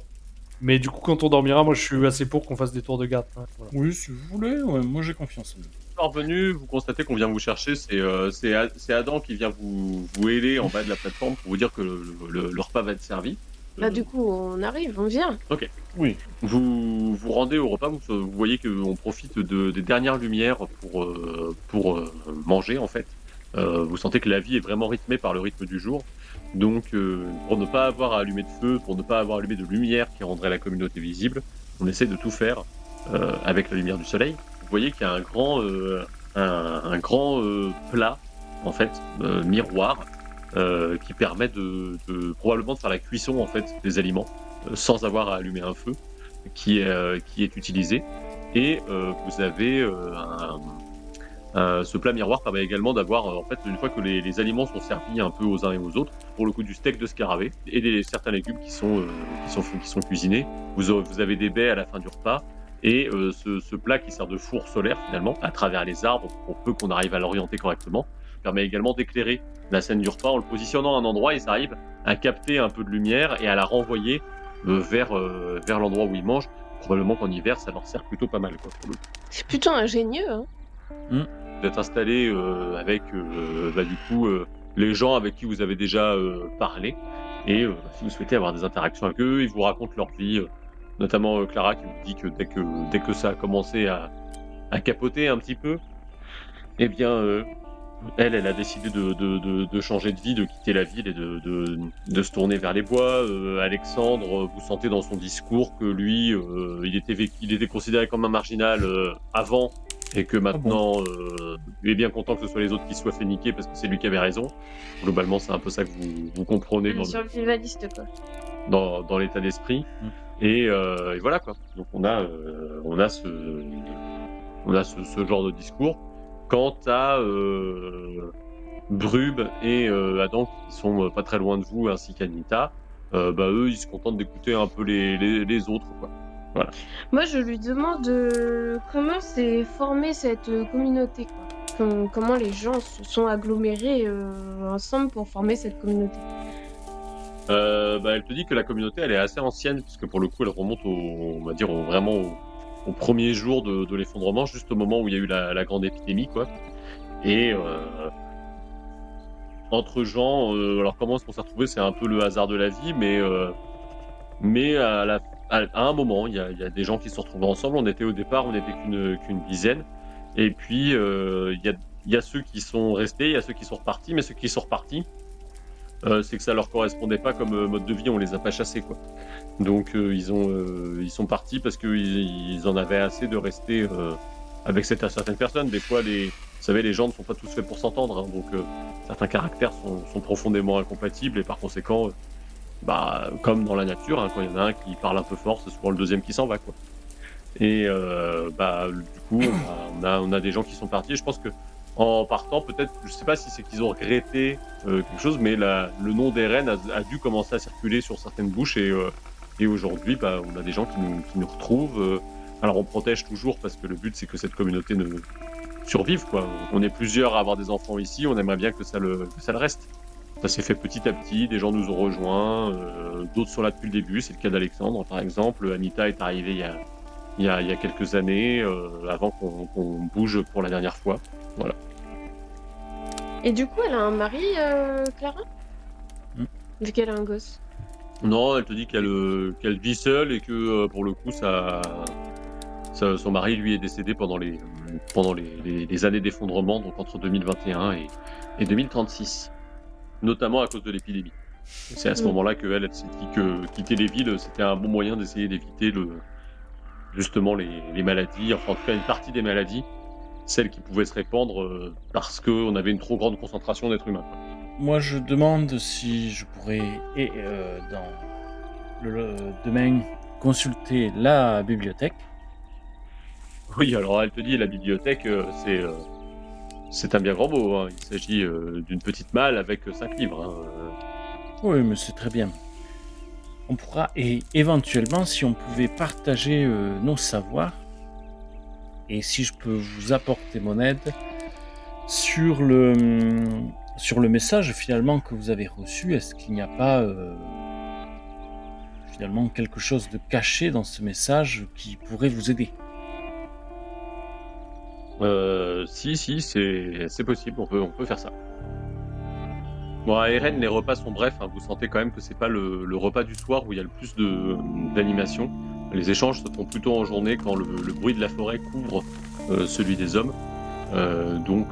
Mais du coup, quand on dormira, moi, je suis assez pour qu'on fasse des tours de garde. Hein, voilà. Oui, si vous voulez, ouais, moi j'ai confiance en vous. Revenu, vous constatez qu'on vient vous chercher, c'est Adam qui vient vous héler en bas de la plateforme pour vous dire que le repas va être servi. Bah, du coup, on arrive, on vient. Ok. Oui. Vous vous rendez au repas, vous voyez qu'on profite des dernières lumières pour manger en fait. Vous sentez que la vie est vraiment rythmée par le rythme du jour. Donc pour ne pas avoir à allumer de feu, pour ne pas avoir allumé de lumière qui rendrait la communauté visible, on essaie de tout faire avec la lumière du soleil. Vous voyez qu'il y a un grand plat, en fait, miroir, qui permet de probablement de faire la cuisson en fait des aliments sans avoir à allumer un feu, qui est utilisé. Et vous avez ce plat miroir permet également d'avoir, en fait, une fois que les aliments sont servis un peu aux uns et aux autres, pour le coup du steak de scarabée et certains légumes qui sont cuisinés, vous avez des baies à la fin du repas. Et ce plat qui sert de four solaire finalement, à travers les arbres, pour peu qu'on arrive à l'orienter correctement, permet également d'éclairer la scène du repas en le positionnant à un endroit et ça arrive à capter un peu de lumière et à la renvoyer vers l'endroit où ils mangent. Probablement qu'en hiver, ça leur sert plutôt pas mal, quoi, pour le coup. C'est plutôt ingénieux, hein. Vous êtes installé avec du coup les gens avec qui vous avez déjà parlé et si vous souhaitez avoir des interactions avec eux, ils vous racontent leur vie. notamment Clara qui vous dit que dès que ça a commencé à capoter un petit peu, eh bien, elle a décidé de changer de vie, de quitter la ville et de se tourner vers les bois. Alexandre, vous sentez dans son discours que lui, il était considéré comme un marginal avant, et que maintenant, il est bien content que ce soit les autres qui se soient fait niquer parce que c'est lui qui avait raison. Globalement, c'est un peu ça que vous comprenez Survivaliste, quoi. dans l'état d'esprit. Et voilà quoi. Donc on a ce genre de discours. Quant à Brub et Adam, qui sont pas très loin de vous, ainsi qu'Anita, eux, ils se contentent d'écouter un peu les autres, quoi. Voilà. Moi, je lui demande comment s'est formée cette communauté, quoi. Comment les gens se sont agglomérés ensemble pour former cette communauté. Elle te dit que la communauté, elle est assez ancienne, parce que pour le coup, elle remonte vraiment au premier jour de l'effondrement, juste au moment où il y a eu la grande épidémie, quoi. Et entre gens, alors comment est-ce qu'on s'est retrouvés, c'est un peu le hasard de la vie, mais à un moment, il y a des gens qui se sont retrouvés ensemble. Au départ, on n'était qu'une dizaine, et puis il y a ceux qui sont restés, il y a ceux qui sont repartis, mais ceux qui sont repartis, c'est que ça leur correspondait pas comme mode de vie, on les a pas chassés, quoi. Donc ils sont partis parce qu'ils en avaient assez de rester avec certaines personnes. Des fois, vous savez, les gens ne sont pas tous faits pour s'entendre, hein, donc certains caractères sont profondément incompatibles, et par conséquent, comme dans la nature, hein, quand il y en a un qui parle un peu fort, c'est souvent le deuxième qui s'en va, quoi. Et du coup, on a des gens qui sont partis, et je pense que en partant, peut-être, je sais pas si c'est qu'ils ont regretté quelque chose, mais le nom d'Eren a dû commencer à circuler sur certaines bouches, et aujourd'hui, on a des gens qui nous retrouvent. Alors on protège toujours parce que le but c'est que cette communauté ne survive, quoi. On est plusieurs à avoir des enfants ici, on aimerait bien que ça le reste. Ça s'est fait petit à petit, des gens nous ont rejoints, d'autres sont là depuis le début, c'est le cas d'Alexandre par exemple. Anita est arrivée il y a quelques années, avant qu'on bouge pour la dernière fois. Voilà. Et du coup, elle a un mari, Clara Vu qu'elle a un gosse. Non, elle te dit qu'elle vit seule et que pour le coup, son mari lui est décédé pendant les années d'effondrement, donc entre 2021 et 2036, notamment à cause de l'épidémie. C'est à ce moment-là qu'elle s'est dit que quitter les villes, c'était un bon moyen d'essayer d'éviter justement les maladies, enfin en tout cas une partie des maladies, celles qui pouvaient se répandre parce qu'on avait une trop grande concentration d'êtres humains, quoi. Moi, je demande si je pourrais, demain, consulter la bibliothèque. Oui, alors elle te dit, la bibliothèque, c'est un bien grand mot, hein. Il s'agit d'une petite malle avec 5 livres, hein. Oui, mais c'est très bien. On pourra, et éventuellement, si on pouvait partager nos savoirs, et si je peux vous apporter mon aide sur le message finalement que vous avez reçu, est-ce qu'il n'y a pas finalement quelque chose de caché dans ce message qui pourrait vous aider? Si, c'est possible, on peut faire ça. Bon, à Eren, les repas sont brefs, hein. Vous sentez quand même que c'est pas le repas du soir où il y a le plus d'animation. Les échanges se font plutôt en journée quand le bruit de la forêt couvre celui des hommes. Donc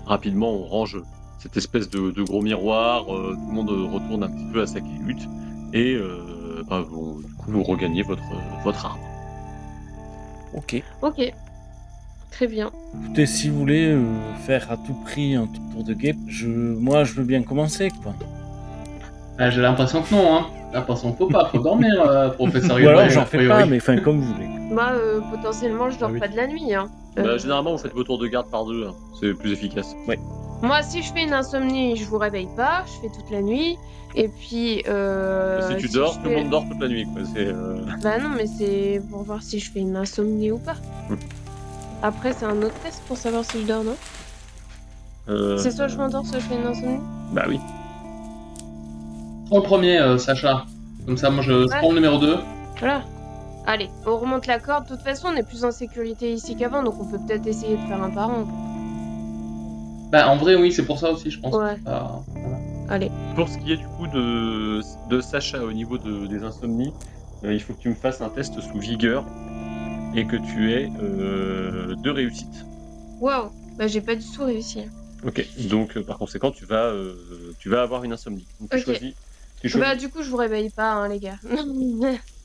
rapidement, on range cette espèce de gros miroir, tout le monde retourne un petit peu à sa cahute, et du coup, vous regagnez votre arbre. Ok. Ok. Très bien. Écoutez, si vous voulez faire à tout prix un tour de guêpe, moi je veux bien commencer, quoi. J'ai l'impression que non, hein. J'ai l'impression qu'il faut dormir, professeur Ou alors Gabriel, j'en a fais priori. pas, mais enfin comme vous voulez. Moi, potentiellement, je dors Ah oui. pas de la nuit. Hein. Généralement, vous faites vos tours de garde par 2, hein. C'est plus efficace. Moi, si je fais une insomnie, je vous réveille pas, je fais toute la nuit. Et puis. Si tu dors, tout le monde dort toute la nuit, quoi. Bah non, mais c'est pour voir si je fais une insomnie ou pas. Après, c'est un autre test pour savoir si je dors, non C'est soit je m'endors, soit je fais une insomnie. Bah oui. Prends le premier, Sacha. Comme ça, moi, je prends le numéro 2. Voilà. Allez, on remonte la corde. De toute façon, on est plus en sécurité ici qu'avant, donc on peut peut-être essayer de faire un par un. Bah, en vrai, oui, c'est pour ça aussi, je pense. Ouais. Voilà. Allez. Pour ce qui est du coup de Sacha au niveau des insomnies, il faut que tu me fasses un test sous vigueur et que tu aies 2 réussites. Waouh, bah j'ai pas du tout réussi. Ok, donc par conséquent, tu vas avoir une insomnie. Donc, Ok. tu choisis. Bah du coup, je vous réveille pas, hein, les gars.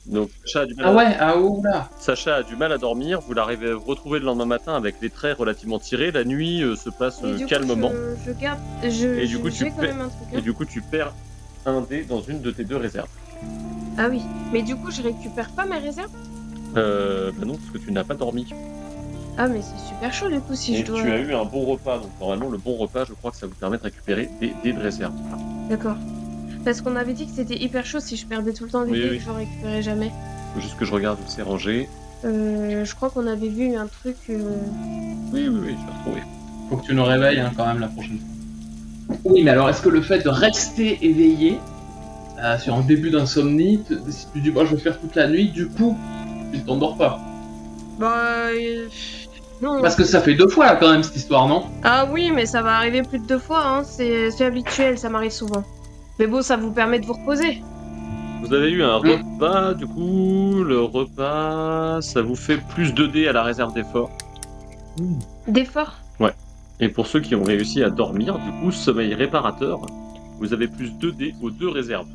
Donc Sacha a du mal. Ah ouais, ah oula. Sacha a du mal à dormir. Vous l'arrivez retrouver le lendemain matin avec les traits relativement tirés. La nuit se passe Et du coup, calmement. je garde. Et du coup, j'ai tu quand fais- même un truc. Et Hein. du coup, tu perds un dé dans une de tes 2 réserves. Ah oui. Mais du coup, je récupère pas mes réserves. Bah non, parce que tu n'as pas dormi. Ah mais c'est super chaud du coup si Et je dois. tu as eu un bon repas. Donc normalement, le bon repas, je crois que ça vous permet de récupérer des dés de réserve. D'accord. Parce qu'on avait dit que c'était hyper chaud si je perdais tout le temps des Oui, dés oui. et que je récupérais jamais. Faut juste que je regarde où c'est rangé. Je crois qu'on avait vu un truc. Oui, je vais retrouver. Faut que tu nous réveilles hein, quand même la prochaine fois. Oui, mais alors est-ce que le fait de rester éveillé sur un début d'insomnie, si tu dis moi je vais faire toute la nuit, du coup tu ne t'endors pas? Bah. Non. Parce que ça fait 2 fois là quand même cette histoire, non? Ah oui, mais ça va arriver plus de 2 fois, hein. C'est habituel, ça m'arrive souvent. Mais bon, ça vous permet de vous reposer. Vous avez eu un repas, du coup, le repas, ça vous fait plus 2 dés à la réserve d'effort. D'effort. Et pour ceux qui ont réussi à dormir, du coup, sommeil réparateur, vous avez plus 2 dés aux 2 réserves.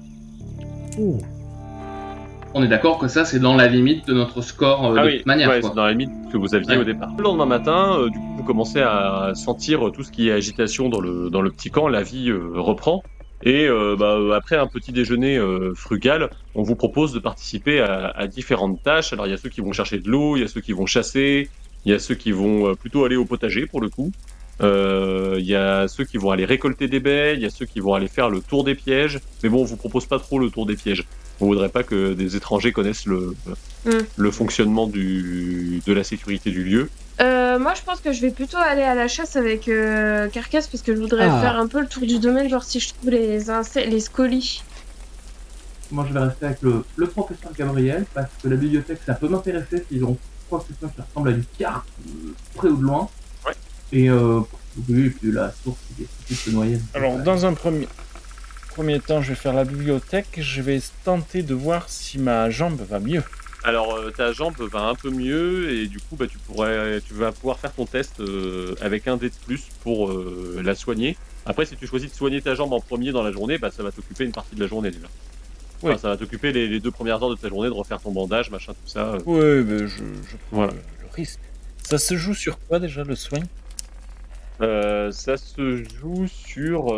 On est d'accord que ça c'est dans la limite de notre score de toute manière. ouais, Quoi. c'est dans la limite que vous aviez Ouais. au départ. Le lendemain matin, du coup, vous commencez à sentir tout ce qui est agitation dans le petit camp, la vie reprend. Et après un petit déjeuner frugal, on vous propose de participer à différentes tâches. Alors il y a ceux qui vont chercher de l'eau, il y a ceux qui vont chasser, il y a ceux qui vont plutôt aller au potager pour le coup. Il y a ceux qui vont aller récolter des baies, il y a ceux qui vont aller faire le tour des pièges. Mais bon, on vous propose pas trop le tour des pièges. On voudrait pas que des étrangers connaissent le fonctionnement de la sécurité du lieu. Moi, je pense que je vais plutôt aller à la chasse avec Carcasse parce que je voudrais faire un peu le tour du domaine, genre si je trouve les scolis. Moi je vais rester avec le professeur Gabriel parce que la bibliothèque ça peut m'intéresser s'ils ont quoi que ce soit qui ressemble à une carte près ou de loin. Ouais. Et oui, et puis la source qui se noyer. Alors, dans un premier temps, je vais faire la bibliothèque. Je vais tenter de voir si ma jambe va mieux. Alors ta jambe va un peu mieux et du coup tu vas pouvoir faire ton test avec un dé de plus pour la soigner. Après si tu choisis de soigner ta jambe en premier dans la journée, ça va t'occuper une partie de la journée déjà. Enfin, Oui. ça va t'occuper les 2 premières heures de ta journée de refaire ton bandage, machin, tout ça. Oui, mais je prends Voilà. le risque. Ça se joue sur quoi déjà le soin? Ça se joue sur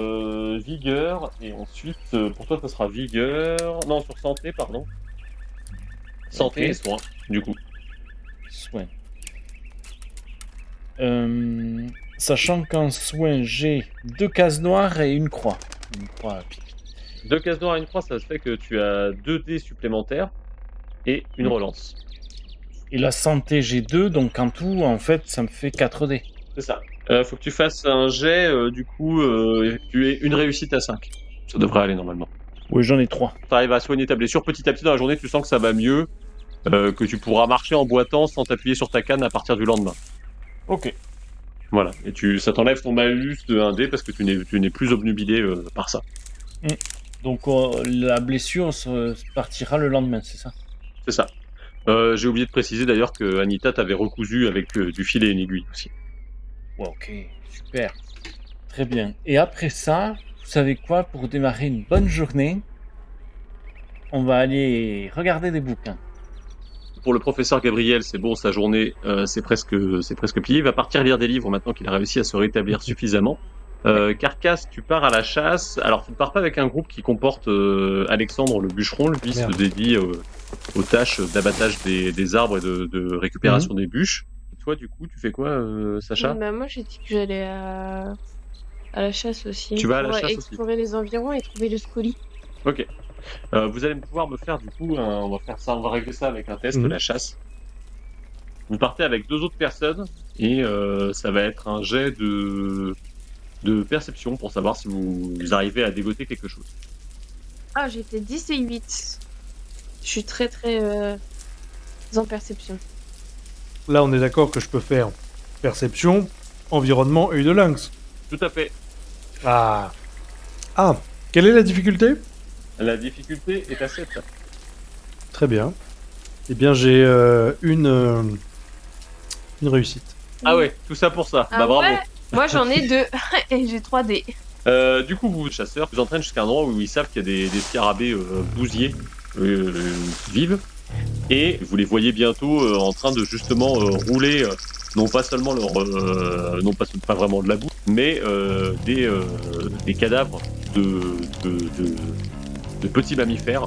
vigueur et ensuite pour toi ça sera vigueur, non sur santé pardon. Santé Ok. et soin du coup. Soin. Sachant qu'en soin, j'ai 2 cases noires et une croix. Une croix à pic. 2 cases noires et une croix, ça fait que tu as 2 dés supplémentaires et une relance. Et la santé, j'ai 2, donc en tout, en fait, ça me fait 4 dés. C'est ça. Faut que tu fasses un jet, du coup, tu es une réussite à 5. Ça devrait aller normalement. Oui, j'en ai 3. Tu arrives à soigner ta blessure petit à petit dans la journée, tu sens que ça va mieux, que tu pourras marcher en boitant sans t'appuyer sur ta canne à partir du lendemain. Ok. Voilà, et ça t'enlève ton malus de 1 dé parce que tu n'es plus obnubilé par ça. Donc la blessure partira le lendemain, c'est ça? C'est ça. J'ai oublié de préciser d'ailleurs que Anita t'avait recousu avec du fil et une aiguille aussi. Ouais, ok, super. Très bien. Et après ça, vous savez quoi? Pour démarrer une bonne journée, on va aller regarder des bouquins. Pour le professeur Gabriel, c'est bon, sa journée, c'est presque plié. Il va partir lire des livres maintenant qu'il a réussi à se rétablir suffisamment. Carcasse, tu pars à la chasse. Alors, tu ne pars pas avec un groupe qui comporte Alexandre le bûcheron. Lui se dédie aux tâches d'abattage des arbres et de récupération des bûches. Et toi, du coup, tu fais quoi, Sacha? Bah, moi, j'ai dit que j'allais à la chasse aussi. Tu vas à la pour chasse aussi. explorer les environs et trouver le scolie. Ok. Vous allez pouvoir me faire du coup, on va régler ça avec un test, la chasse. Vous partez avec 2 autres personnes et ça va être un jet de perception pour savoir si vous arrivez à dégoter quelque chose. Ah, j'ai fait 10 et 8. Je suis très en perception. Là, on est d'accord que je peux faire perception, environnement, œil de lynx. Tout à fait. Ah, quelle est la difficulté? La difficulté est à 7. Très bien. Eh bien, j'ai une réussite. Ah ouais, tout ça pour ça. Ah Bah bravo. ouais. Moi j'en ai 2 et j'ai 3 dés. Du coup, vous, chasseurs, vous entraînez jusqu'à un endroit où ils savent qu'il y a des scarabées bousiers qui vivent. Et vous les voyez bientôt en train de justement rouler, non pas seulement non pas vraiment de la boue, mais des cadavres de petits mammifères,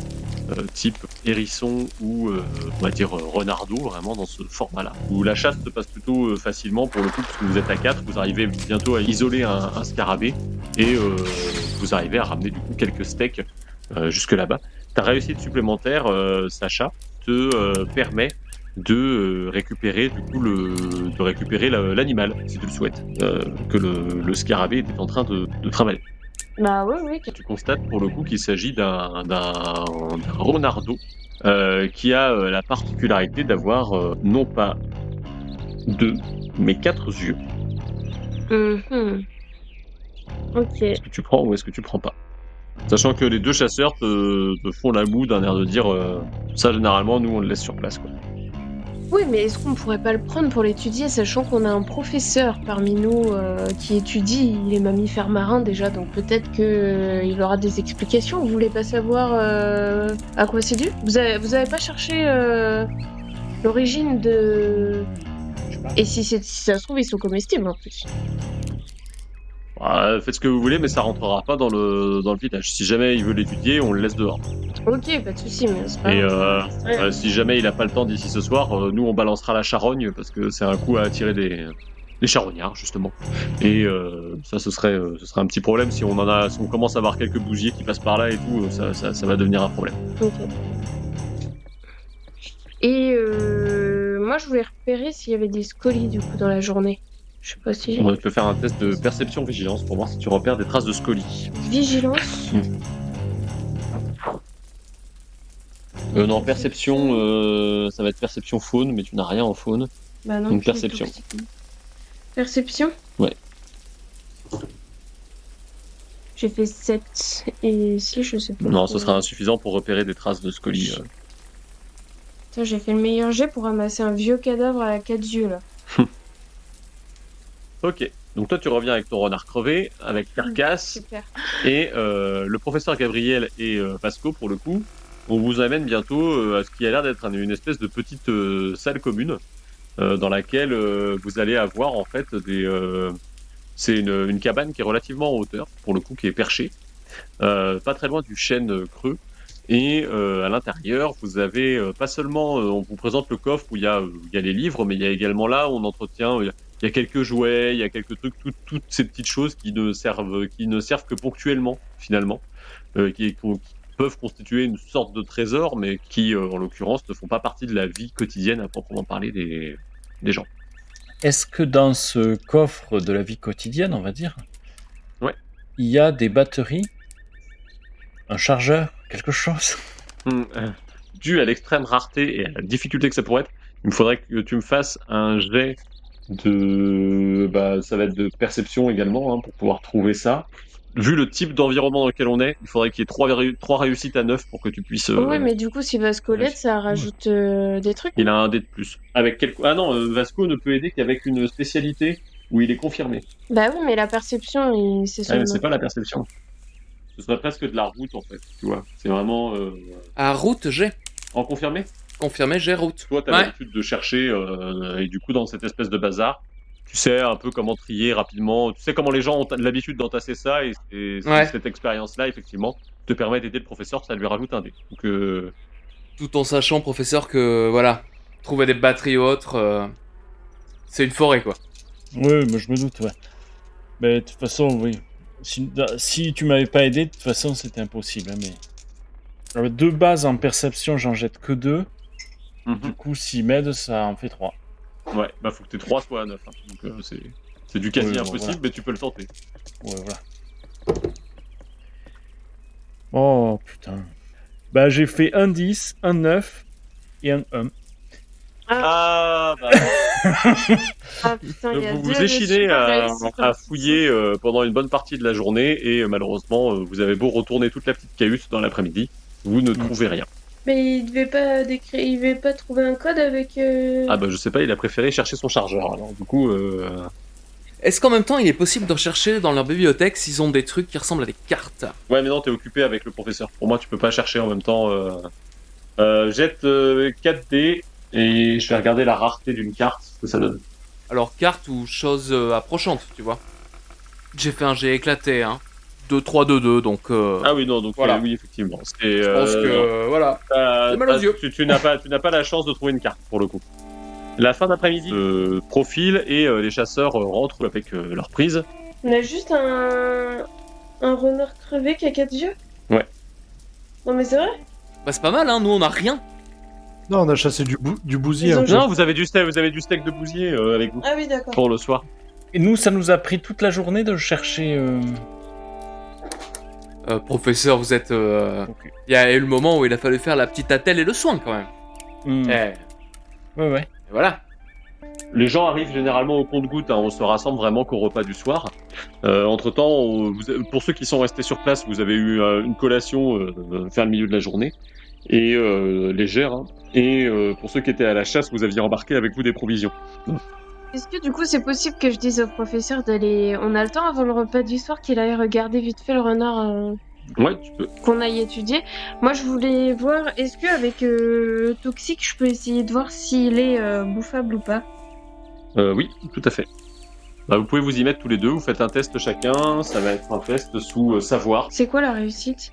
type hérisson ou on va dire renardeau, vraiment dans ce format-là. Où la chasse se passe plutôt facilement pour le coup, puisque vous êtes à 4, vous arrivez bientôt à isoler un scarabée et vous arrivez à ramener du coup quelques steaks jusque là-bas. Ta réussite supplémentaire, Sacha, te permet de récupérer du coup l'animal si tu le souhaites, que le scarabée était en train de travailler. Bah oui. Tu constates pour le coup qu'il s'agit d'un renardeau qui a la particularité d'avoir non pas 2 mais 4 yeux. Ok. Est-ce que tu prends ou est-ce que tu prends pas? Sachant que les 2 chasseurs te font la moue d'un air de dire ça généralement nous on le laisse sur place quoi. Oui, mais est-ce qu'on pourrait pas le prendre pour l'étudier, sachant qu'on a un professeur parmi nous qui étudie les mammifères marins déjà, donc peut-être qu'il aura des explications. Vous voulez pas savoir à quoi c'est dû? Vous avez pas cherché l'origine de... Et si ça se trouve, ils sont comestibles en plus. Faites ce que vous voulez mais ça rentrera pas dans le village. Si jamais il veut l'étudier, on le laisse dehors. Ok, pas de soucis, mais c'est pas Et grave. si jamais il a pas le temps d'ici ce soir, nous on balancera la charogne parce que c'est un coup à attirer des charognards justement. Et ça ce serait un petit problème si on commence à avoir quelques bougies qui passent par là et tout, ça va devenir un problème. Ok. Et moi, je voulais repérer s'il y avait des scolis du coup dans la journée. Je sais pas si... On va te faire un test de perception vigilance pour voir si tu repères des traces de scolie. Vigilance. Non, perception, ça va être perception faune, mais tu n'as rien en faune. Bah non. Une perception. Perception? Ouais. J'ai fait 7. Et ici, je sais pas. Non, ce sera insuffisant pour repérer des traces de scolie. Putain, j'ai fait le meilleur jet pour ramasser un vieux cadavre à 4 yeux là. Ok, donc toi tu reviens avec ton renard crevé, avec Carcasse, Super. et le professeur Gabriel et Pasco, pour le coup, on vous amène bientôt à ce qui a l'air d'être une espèce de petite salle commune dans laquelle vous allez avoir en fait c'est une cabane qui est relativement en hauteur, pour le coup, qui est perchée, pas très loin du chêne creux. Et à l'intérieur, vous avez pas seulement, on vous présente le coffre où il y a les livres, mais il y a également là où on entretient, il y a quelques jouets, il y a quelques trucs, toutes ces petites choses qui ne servent que ponctuellement finalement, qui peuvent constituer une sorte de trésor, mais qui en l'occurrence ne font pas partie de la vie quotidienne à proprement parler des gens. Est-ce que dans ce coffre de la vie quotidienne, on va dire, Ouais. il y a des batteries, un chargeur, quelque chose? Dû à l'extrême rareté et à la difficulté que ça pourrait être, il me faudrait que tu me fasses un jet de... ça va être de perception également, hein, pour pouvoir trouver ça. Vu le type d'environnement dans lequel on est, il faudrait qu'il y ait 3 réussites à 9 pour que tu puisses... Ouais, mais du coup, si Vasco l'aide, ça rajoute des trucs. Il a un dé de plus. Ah non, Vasco ne peut aider qu'avec une spécialité où il est confirmé. Bah oui, mais la perception, c'est Ouais, seulement... mais c'est pas la perception. Ce serait presque de la route en fait, tu vois. C'est vraiment... À route, j'ai. En confirmé? Confirmé, j'ai route. Toi, tu as Ouais. l'habitude de chercher, et du coup, dans cette espèce de bazar, tu sais un peu comment trier rapidement, tu sais comment les gens ont l'habitude d'entasser ça, et Ouais. cette expérience-là, effectivement, te permet d'aider le professeur, ça lui rajoute un dé. Donc, Tout en sachant, professeur, que voilà, trouver des batteries ou autres, c'est une forêt quoi. Oui, mais je me doute, ouais. Mais de toute façon, oui. Si tu m'avais pas aidé, de toute façon, c'était impossible. Hein, mais... Alors, de base, en perception, j'en jette que 2. Du coup, s'il m'aide, ça en fait 3. ouais, faut que tes 3 soient à 9. Hein. Donc, c'est du quasi Oui, bon, impossible, voilà. mais tu peux le tenter. Ouais, voilà. Oh, putain. Bah, j'ai fait un 10, un 9 et un 1. Ah, Ah putain, il y a vous deux vous échinez super à réussites. fouiller pendant une bonne partie de la journée, et malheureusement, vous avez beau retourner toute la petite cahute dans l'après-midi, vous ne trouvez rien. Mais il devait pas trouver un code avec. Ah bah je sais pas, il a préféré chercher son chargeur. Alors du coup, Est-ce qu'en même temps, il est possible de rechercher dans leur bibliothèque s'ils ont des trucs qui ressemblent à des cartes? ouais mais non, t'es occupé avec le professeur. Pour moi, tu peux pas chercher en même temps. Jette 4D et je vais regarder la rareté d'une carte, ce que ça donne. Alors, cartes ou choses approchantes, tu vois. J'ai fait un jet éclaté, hein. 2-3-2-2, donc... Ah oui, non, donc Voilà. oui, effectivement. je pense que... Voilà. J'ai mal aux yeux. Tu n'as pas la chance de trouver une carte, pour le coup. La fin d'après-midi profile et les chasseurs rentrent avec leur prise. On a juste un renard crevé qui a 4 yeux. Ouais. Non mais c'est vrai. Bah, c'est pas mal, hein. Nous, on a rien. Non, on a chassé du bousier. Ils ont hein. juste- Non, vous avez du steak de bousier avec vous Ah oui d'accord. pour le soir. Et nous, ça nous a pris toute la journée de chercher. Professeur, vous êtes... Ok. Il y a eu le moment où il a fallu faire la petite attelle et le soin, quand même. Hmm. Eh, Ouais. et voilà. Les gens arrivent généralement au compte-gouttes, hein, on se rassemble vraiment qu'au repas du soir. Entre-temps, pour ceux qui sont restés sur place, vous avez eu une collation vers le milieu de la journée, et légère. Hein. Et pour ceux qui étaient à la chasse, vous aviez embarqué avec vous des provisions. Est-ce que du coup c'est possible que je dise au professeur d'aller. On a le temps avant le repas du soir qu'il aille regarder vite fait le renard Ouais, tu peux. qu'on aille étudier. Moi je voulais voir, est-ce que avec Toxique je peux essayer de voir s'il est bouffable ou pas. Oui, tout à fait. Bah, vous pouvez vous y mettre tous les deux, vous faites un test chacun, ça va être un test sous savoir. C'est quoi la réussite?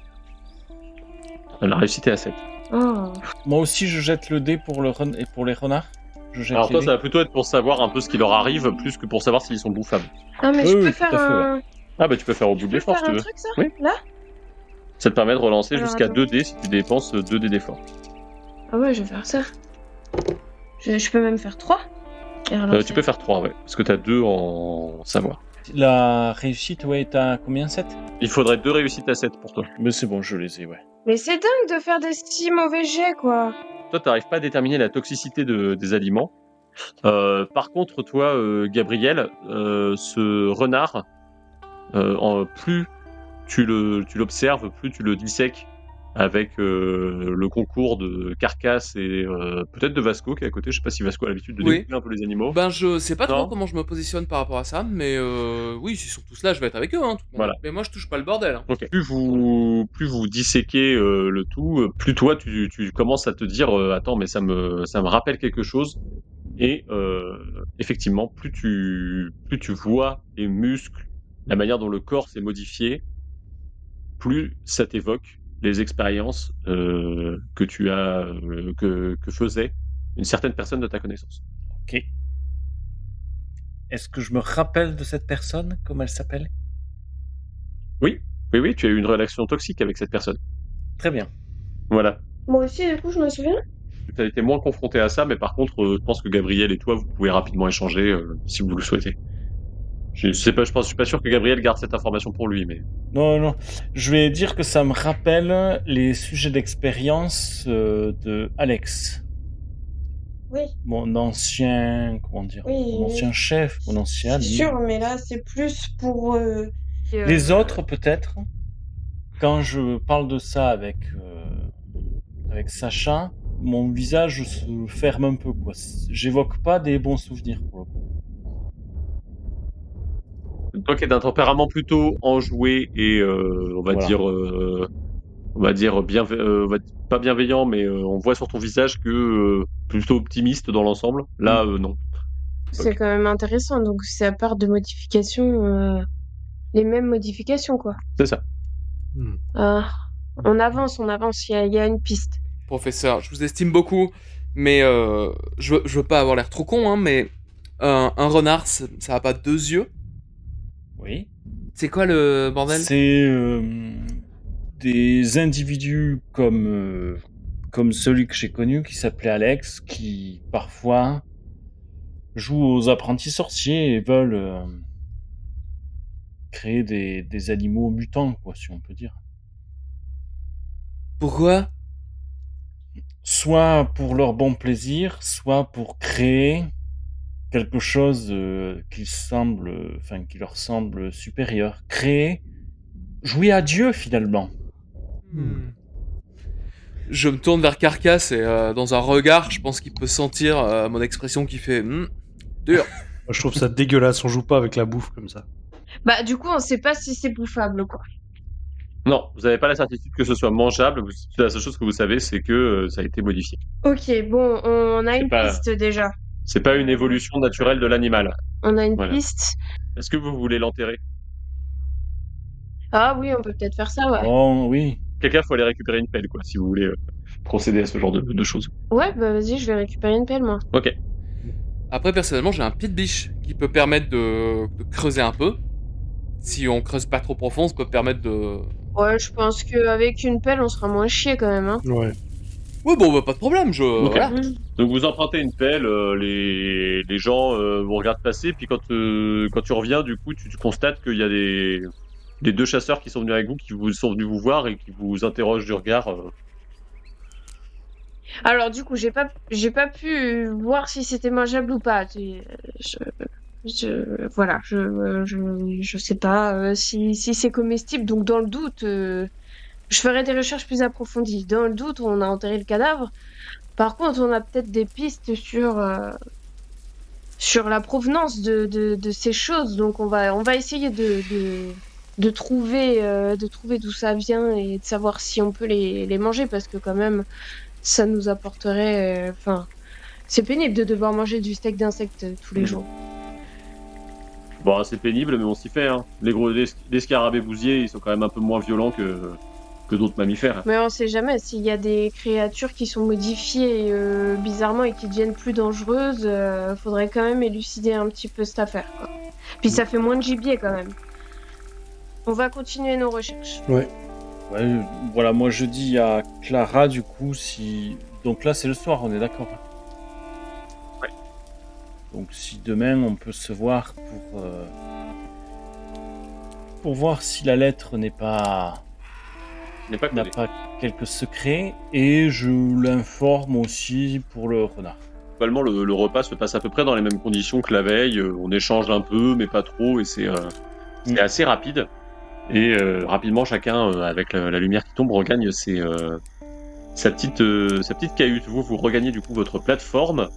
La réussite est à 7. Oh. Moi aussi, je jette le dé pour et pour les renards. Je jette Alors les toi, dés. ça va plutôt être pour savoir un peu ce qui leur arrive, plus que pour savoir s'ils sont bouffables. Ah mais Oui, je oui, peux tout faire à fait, un. Ah bah tu peux faire au bout Je de peux l'effort faire si tu un veux. truc ça? Oui. Là? Ça te permet de relancer Alors, jusqu'à attends. 2 dés si tu dépenses 2 dés d'effort. Ah ouais, je vais faire ça. Je peux même faire 3. Tu peux faire 3, ouais, parce que t'as 2 en savoir. La réussite, ouais, t'as combien 7? Il faudrait 2 réussites à 7 pour toi. Mais c'est bon, je les ai, ouais. Mais c'est dingue de faire des si mauvais jets, quoi. Toi, t'arrives pas à déterminer la toxicité des aliments. Par contre, toi, Gabriel, ce renard, plus tu l'observes, plus tu le dissèques avec le concours de Carcasse et peut-être de Vasco qui est à côté. Je sais pas si Vasco a l'habitude de Oui. découper un peu les animaux. Ben, je sais pas Non. trop comment je me positionne par rapport à ça, mais oui, s'ils sont tous là, je vais être avec eux, hein. de toute manière. Voilà. Mais moi, je touche pas le bordel. Hein. Ok. Plus vous disséquez le tout, plus toi tu commences à te dire attends, mais ça me rappelle quelque chose. Et effectivement, plus tu vois et muscles la manière dont le corps s'est modifié, plus ça t'évoque les expériences que tu as que faisait une certaine personne de ta connaissance. Ok. Est-ce que je me rappelle de cette personne? Comment elle s'appelle? Oui, tu as eu une relation toxique avec cette personne. Très bien. Voilà. Moi aussi, du coup, je me souviens. Tu as été moins confronté à ça, mais par contre, je pense que Gabriel et toi, vous pouvez rapidement échanger si vous le souhaitez. Je suis pas sûr que Gabriel garde cette information pour lui, mais Non. Je vais dire que ça me rappelle les sujets d'expérience de Alex. Oui, Mon ancien... Comment dire? Oui. Mon ancien chef, mon ancien c'est ami. sûr, mais là, c'est plus pour. Les autres, peut-être, quand je parle de ça avec Sacha, mon visage se ferme un peu, quoi. J'évoque pas des bons souvenirs, pour le coup. toi qui es d'un tempérament plutôt enjoué et Voilà. pas bienveillant, mais on voit sur ton visage que plutôt optimiste dans l'ensemble. Là, non. C'est quand même intéressant, donc c'est à part de modifications, les mêmes modifications, quoi. C'est ça. Ah, on avance, il y a une piste. Professeur, je vous estime beaucoup, mais je veux pas avoir l'air trop con, hein, mais un renard, ça a pas 2 yeux? Oui. C'est quoi le bordel? C'est des individus comme celui que j'ai connu, qui s'appelait Alex, qui parfois jouent aux apprentis sorciers et veulent créer des animaux mutants, quoi, si on peut dire. Pourquoi? Soit pour leur bon plaisir, soit pour créer quelque chose qui leur semble supérieur. Créer, jouer à Dieu finalement. Je me tourne vers Carcasse et dans un regard, je pense qu'il peut sentir mon expression qui fait dur. Moi, je trouve ça dégueulasse, on joue pas avec la bouffe comme ça. Bah, du coup, on sait pas si c'est bouffable, quoi. Non, vous n'avez pas la certitude que ce soit mangeable. La seule chose que vous savez, c'est que ça a été modifié. Ok, bon, on a C'est une pas- piste déjà. C'est pas une évolution naturelle de l'animal. On a une Voilà. piste. Est-ce que vous voulez l'enterrer? Ah oui, on peut peut-être faire ça, ouais. Oh, oui. Quelqu'un, faut aller récupérer une pelle, quoi, si vous voulez procéder à ce genre de choses. Ouais, bah vas-y, je vais récupérer une pelle, moi. Ok. Après, personnellement, j'ai un pied de biche qui peut permettre de creuser un peu. Si on creuse pas trop profond, ça peut permettre de... Ouais, je pense qu'avec une pelle, on sera moins chier quand même, hein. Ouais. Ouais, bon, bah, pas de problème, voilà. Mhm. Donc vous empruntez une pelle, les gens vous regardent passer, puis quand tu reviens, du coup, tu constates qu'il y a les deux chasseurs qui sont venus avec vous, qui vous sont venus vous voir et qui vous interrogent du regard. Alors du coup, j'ai pas pu voir si c'était mangeable ou pas. Voilà, je sais pas si c'est comestible. Donc dans le doute, je ferai des recherches plus approfondies. Dans le doute, on a enterré le cadavre. Par contre, on a peut-être des pistes sur la provenance de ces choses. Donc on va essayer de trouver d'où ça vient et de savoir si on peut les manger, parce que quand même ça nous apporterait. Enfin, c'est pénible de devoir manger du steak d'insectes tous les jours. Bon, c'est pénible, mais on s'y fait. Hein. Les scarabées bousiers, ils sont quand même un peu moins violents que d'autres mammifères. Mais on sait jamais, s'il y a des créatures qui sont modifiées bizarrement et qui deviennent plus dangereuses, faudrait quand même élucider un petit peu cette affaire, quoi. Puis ça fait moins de gibier quand même. On va continuer nos recherches. Ouais, voilà, moi je dis à Clara, du coup, si... Donc là, c'est le soir, on est d'accord? Ouais. Donc si demain, on peut se voir pour voir si la lettre n'a pas quelques secrets, et je l'informe aussi pour le renard. Globalement, le repas se passe à peu près dans les mêmes conditions que la veille. On échange un peu, mais pas trop, et c'est assez rapide. Et rapidement, chacun, avec la lumière qui tombe, regagne sa petite cahute. Vous regagnez du coup votre plateforme.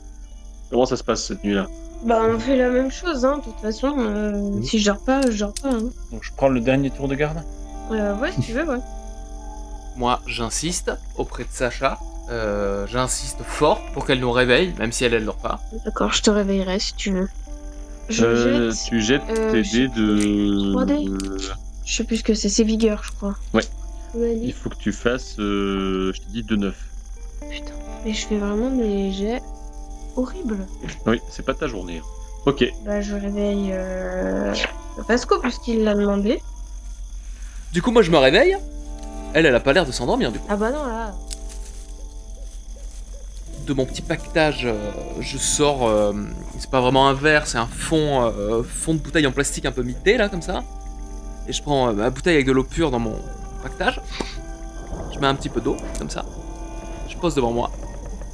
Comment ça se passe cette nuit-là? Bah on fait la même chose, hein, de toute façon. Si je dors pas, je dors pas. Hein. Donc je prends le dernier tour de garde. Ouais, si tu veux, ouais. Moi, j'insiste auprès de Sacha. J'insiste fort pour qu'elle nous réveille, même si elle dort pas. D'accord, je te réveillerai si tu veux. Je jette. Tu jettes tes dés de... 3D. Je sais plus ce que c'est vigueur, je crois. Ouais. Vas-y. Il faut que tu fasses, je te dis, 2-9. Putain, mais je fais vraiment des jets horribles. Oui, c'est pas ta journée. Ok. Bah, je réveille Pasco puisqu'il l'a demandé. Du coup, moi, je me réveille. Elle a pas l'air de s'endormir, du coup. Ah bah non, là. De mon petit paquetage, je sors... c'est pas vraiment un verre, c'est un fond de bouteille en plastique un peu mité, là, comme ça. Et je prends ma bouteille avec de l'eau pure dans mon paquetage. Je mets un petit peu d'eau, comme ça. Je pose devant moi.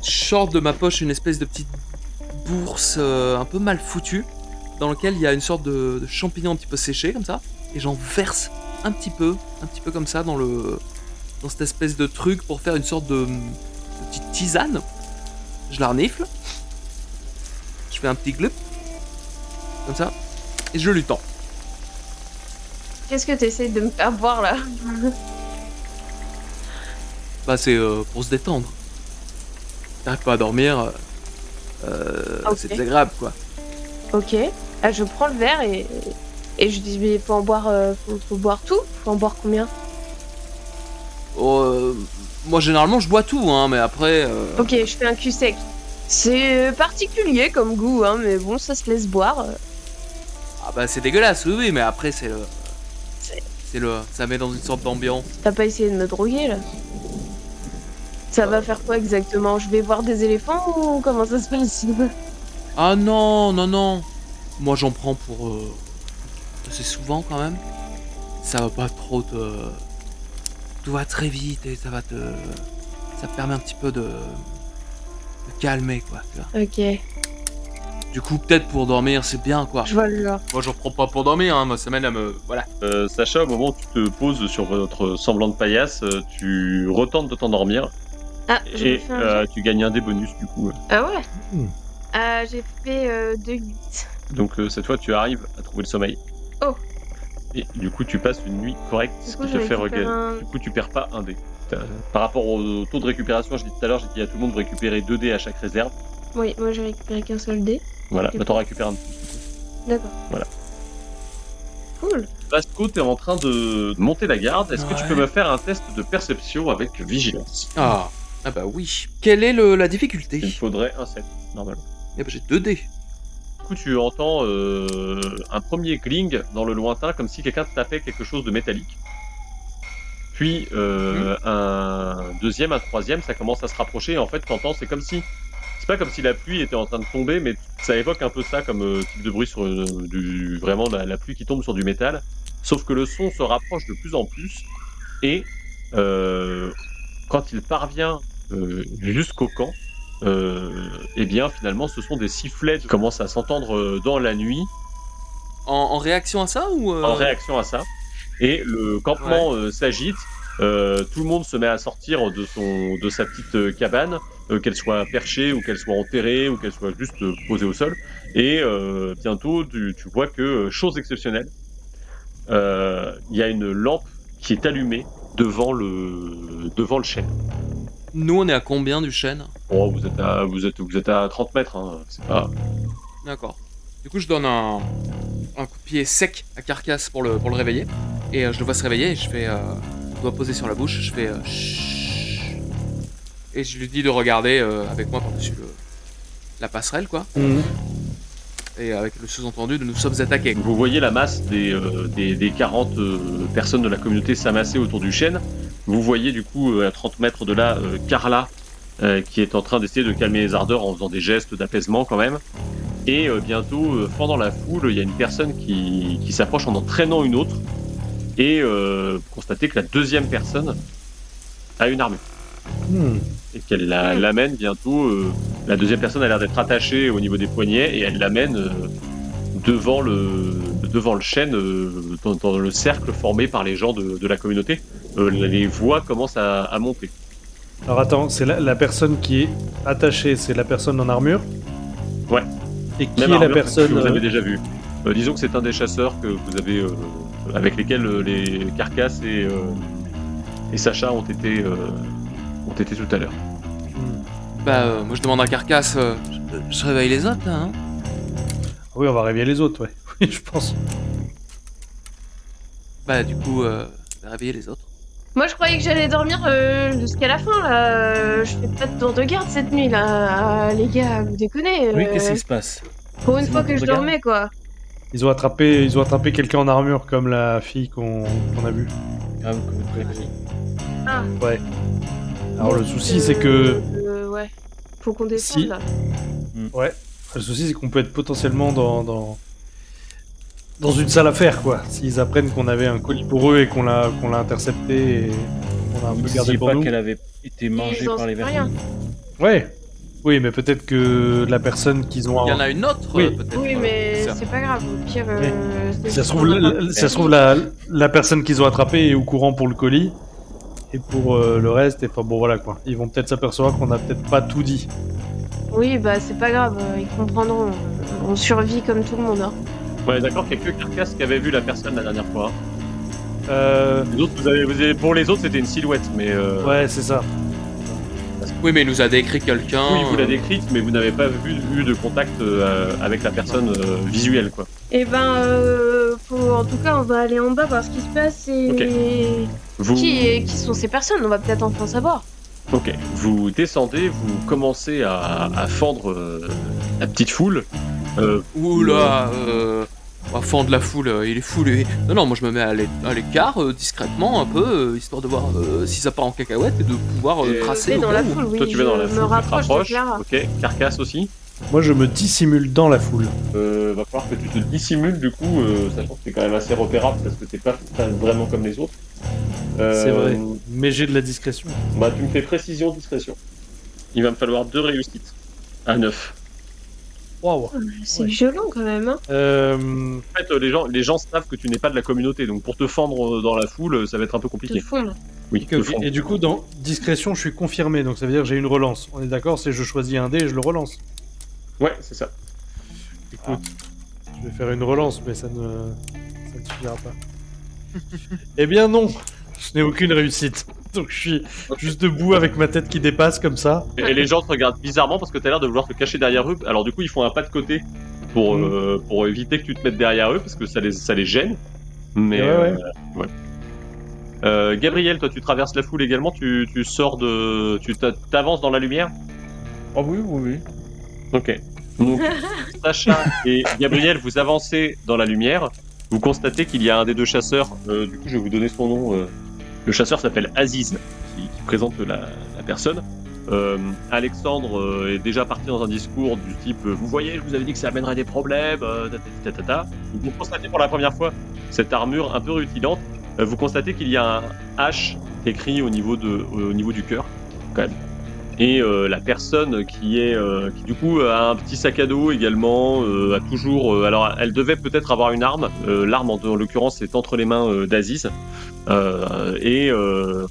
Je sors de ma poche une espèce de petite bourse un peu mal foutue, dans laquelle il y a une sorte de champignon un petit peu séché, comme ça. Et j'en verse un petit peu comme ça, dans cette espèce de truc pour faire une sorte de petite tisane. Je la renifle. Je fais un petit glup. Comme ça. Et je lui tends. Qu'est-ce que t'essayes de me faire boire, là? Bah, c'est pour se détendre. T'arrives pas à dormir. Ok. C'est désagréable, quoi. Ok. Ah, je prends le verre et je dis, mais faut en boire, faut boire tout? Faut en boire combien? Moi, généralement, je bois tout, hein, mais après... Ok, je fais un cul sec. C'est particulier comme goût, hein, mais bon, ça se laisse boire. Ah bah, c'est dégueulasse, oui, mais après, ça met dans une sorte d'ambiance. T'as pas essayé de me droguer, là? Ça va faire quoi exactement? Je vais voir des éléphants ou comment ça se passe? Ah non. Moi, j'en prends pour... assez souvent, quand même. Ça va pas trop te... Tout va très vite et ça te permet un petit peu de calmer, quoi, tu vois. Ok, Du coup, peut-être pour dormir, c'est bien, quoi. je vois le genre. Moi, j'en prends pas pour dormir, hein. Moi, ça m'aide à me... Voilà. Sacha, au moment où tu te poses sur votre semblant de paillasse, tu retentes de t'endormir. Ah, je Et refais un jet. tu gagnes un des bonus du coup. Ah ouais Hmm. J'ai fait 2-8. Donc cette fois, tu arrives à trouver le sommeil. Oh. Et du coup, tu passes une nuit correcte, Du ce coup, qui je te fait récupère regagner. Du coup, tu perds pas un dé. Par rapport au taux de récupération, je dis tout à l'heure, j'ai dit à tout le monde de récupérer 2 dés à chaque réserve. Oui, moi j'ai récupéré qu'un seul dé. Voilà, Ok. bah t'en récupères un. D'accord. Voilà. Cool. Vasco, t'es en train de monter la garde. Est-ce que tu Ouais. peux me faire un test de perception avec vigilance? Ah bah oui. Quelle est la difficulté? Il faudrait un 7, normalement. Eh ben j'ai 2 dés. Du coup, tu entends un premier cling dans le lointain, comme si quelqu'un tapait quelque chose de métallique. Puis un deuxième, un troisième, ça commence à se rapprocher. Et en fait, t'entends, c'est comme si... C'est pas comme si la pluie était en train de tomber, mais ça évoque un peu ça comme type de bruit sur vraiment la pluie qui tombe sur du métal. Sauf que le son se rapproche de plus en plus. Et quand il parvient jusqu'au camp, eh bien finalement ce sont des sifflets qui commencent à s'entendre dans la nuit En réaction à ça ou en réaction à ça. Et le campement s'agite, tout le monde se met à sortir de sa petite cabane, qu'elle soit perchée ou qu'elle soit enterrée ou qu'elle soit juste posée au sol. Et bientôt tu vois que, chose exceptionnelle, il y a une lampe qui est allumée devant le chêne. Nous on est à combien du chêne? Oh, vous êtes à 30 mètres, hein. C'est pas... D'accord. Du coup je donne un coup de pied sec à Carcasse pour le réveiller. Et je le vois se réveiller et je fais... je dois poser sur la bouche, je fais... chut. Et je lui dis de regarder avec moi par-dessus la passerelle quoi. Et avec le sous-entendu de nous sommes attaqués. Vous voyez la masse des 40 personnes de la communauté s'amasser autour du chêne. Vous voyez du coup à 30 mètres de là Carla qui est en train d'essayer de calmer les ardeurs en faisant des gestes d'apaisement quand même. Et bientôt, pendant la foule, il y a une personne qui s'approche en entraînant une autre. Et constatez que la deuxième personne a une armure. Et qu'elle l'amène bientôt. La deuxième personne a l'air d'être attachée au niveau des poignets et elle l'amène devant le chêne, dans le cercle formé par les gens de la communauté. Les voix commencent à monter. Alors attends, c'est la personne qui est attachée, c'est la personne en armure? Ouais. Et qui Même est la armure personne que vous avez déjà vu. Disons que c'est un des chasseurs que vous avez, avec lesquels les Carcasse et Sacha ont été tout à l'heure. Bah moi je demande à Carcasse, je réveille les autres là hein? Oui, on va réveiller les autres, ouais. Oui, je pense. Bah du coup, réveiller les autres. Moi, je croyais que j'allais dormir jusqu'à la fin, là. Je fais pas de tour de garde cette nuit, là. Les gars, vous déconnez. Oui, qu'est-ce qui se passe? Pour une C'est fois mon que tour je de garde. dormais, quoi. Ils ont attrapé quelqu'un en armure, comme la fille qu'on a vue. Ah, vous connaissez. Ah. Ouais. Alors le souci, c'est que... Ouais. Faut qu'on descende, Si. là. Ouais. Le souci, c'est qu'on peut être potentiellement dans une sale affaire, quoi. S'ils apprennent qu'on avait un colis pour eux et qu'on l'a intercepté et qu'on a un Vous peu ne gardé disiez pour pas nous. qu'elle avait été mangée Ils en par les savent vermines? Ouais. Oui, mais peut-être que la personne qu'ils ont... Il y en a une autre Oui. peut-être. Oui, mais Ça. c'est pas grave. Au pire, Si ça se trouve, la personne qu'ils ont attrapée est au courant pour le colis. Et pour le reste, enfin bon voilà quoi. Ils vont peut-être s'apercevoir qu'on a peut-être pas tout dit. Oui, bah c'est pas grave. Ils comprendront. On survit comme tout le monde, hein. Ouais, d'accord, qu'il y a que Carcasse qui avait vu la personne la dernière fois. Euh... Les autres, pour les autres, c'était une silhouette, mais... Ouais, c'est ça. Oui, mais il nous a décrit quelqu'un. Oui, vous l'avez décrite, mais vous n'avez pas eu de contact avec la personne visuelle, quoi. Eh ben, en tout cas, on va aller en bas voir ce qui se passe et... Ok. Vous... Qui sont ces personnes? On va peut-être enfin savoir. Ok, vous descendez, vous commencez à fendre la petite foule. Oula, on va fendre la foule, il est fou lui. Non, moi je me mets à l'écart, discrètement un peu, histoire de voir si ça part en cacahuète et de pouvoir Et- tracer Je vais au dans cas la où. foule, oui. Toi, tu vas dans la je foule, me tu te rapproche de rapproches. Clara. Ok, Carcasse aussi. Moi, je me dissimule dans la foule. Va falloir que tu te dissimules, du coup, sachant que t'es quand même assez repérable, parce que t'es pas vraiment comme les autres. C'est vrai. Mais j'ai de la discrétion. Bah, tu me fais précision, discrétion. Il va me falloir 2 réussites. À 9. Waouh. C'est Ouais. violent quand même, hein. En fait, les gens savent que tu n'es pas de la communauté, donc pour te fendre dans la foule, ça va être un peu Te compliqué. fondre. Oui, Ok, ok. Et du coup, dans discrétion, je suis confirmé, donc ça veut dire que j'ai une relance. On est d'accord, c'est je choisis un dé et je le relance. Ouais, c'est ça. Écoute, je vais faire une relance, mais ça ne suffira pas. Eh bien non, je n'ai aucune réussite. Donc je suis juste debout avec ma tête qui dépasse comme ça. Et les gens te regardent bizarrement parce que t'as l'air de vouloir te cacher derrière eux. Alors du coup, ils font un pas de côté pour éviter que tu te mettes derrière eux parce que ça les gêne. Mais Ouais. Gabriel, toi, tu traverses la foule également. Tu sors de, t'avances dans la lumière. Oh oui. Ok. Donc Sacha et Gabriel, vous avancez dans la lumière. Vous constatez qu'il y a un des deux chasseurs. Du coup, je vais vous donner son nom. Le chasseur s'appelle Aziz, qui présente la personne. Alexandre est déjà parti dans un discours du type vous voyez, je vous avais dit que ça amènerait des problèmes. Vous constatez pour la première fois cette armure un peu rutilante. Vous constatez qu'il y a un H écrit au niveau du cœur, quand même. Et la personne qui du coup a un petit sac à dos également, a toujours. Alors, elle devait peut-être avoir une arme. L'arme en l'occurrence est entre les mains d'Aziz. Enfin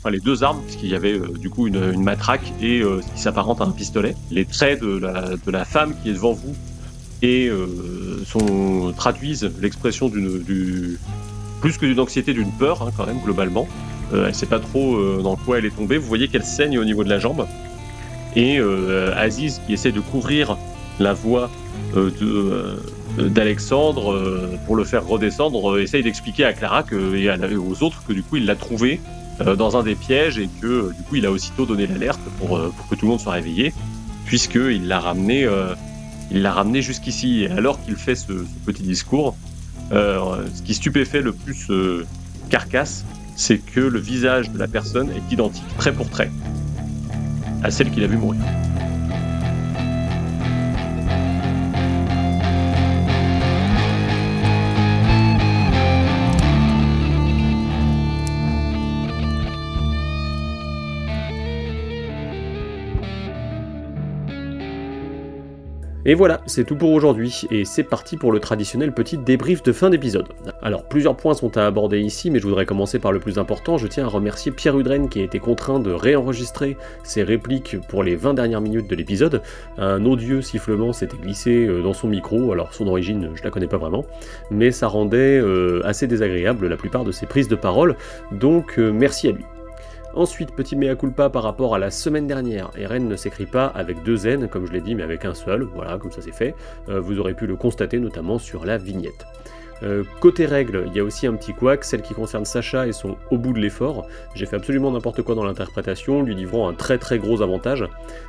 les deux armes, puisqu'il y avait du coup une matraque et ce qui s'apparente à un pistolet. Les traits de la femme qui est devant vous traduisent l'expression plus que d'une anxiété, d'une peur quand même globalement. Elle sait pas trop dans quoi elle est tombée. Vous voyez qu'elle saigne au niveau de la jambe. Et Aziz qui essaie de couvrir la voix d'Alexandre pour le faire redescendre, essaye d'expliquer à Clara et aux autres que du coup il l'a trouvé dans un des pièges et que du coup il a aussitôt donné l'alerte pour que tout le monde soit réveillé, puisqu'il l'a ramené jusqu'ici. Et alors qu'il fait ce petit discours, ce qui stupéfait le plus Carcasse, c'est que le visage de la personne est identique, trait pour trait, à celle qu'il a vu mourir. Et voilà, c'est tout pour aujourd'hui, et c'est parti pour le traditionnel petit débrief de fin d'épisode. Alors, plusieurs points sont à aborder ici, mais je voudrais commencer par le plus important. Je tiens à remercier Pierre Udren qui a été contraint de réenregistrer ses répliques pour les 20 dernières minutes de l'épisode. Un odieux sifflement s'était glissé dans son micro, alors son origine, je la connais pas vraiment, mais ça rendait assez désagréable la plupart de ses prises de parole, donc merci à lui. Ensuite, petit mea culpa par rapport à la semaine dernière. Eren ne s'écrit pas avec 2 N, comme je l'ai dit, mais avec un seul. Voilà, comme ça c'est fait. Vous aurez pu le constater notamment sur la vignette. Côté règles, il y a aussi un petit couac, celle qui concerne Sacha et son au bout de l'effort. J'ai fait absolument n'importe quoi dans l'interprétation, lui livrant un très très gros avantage,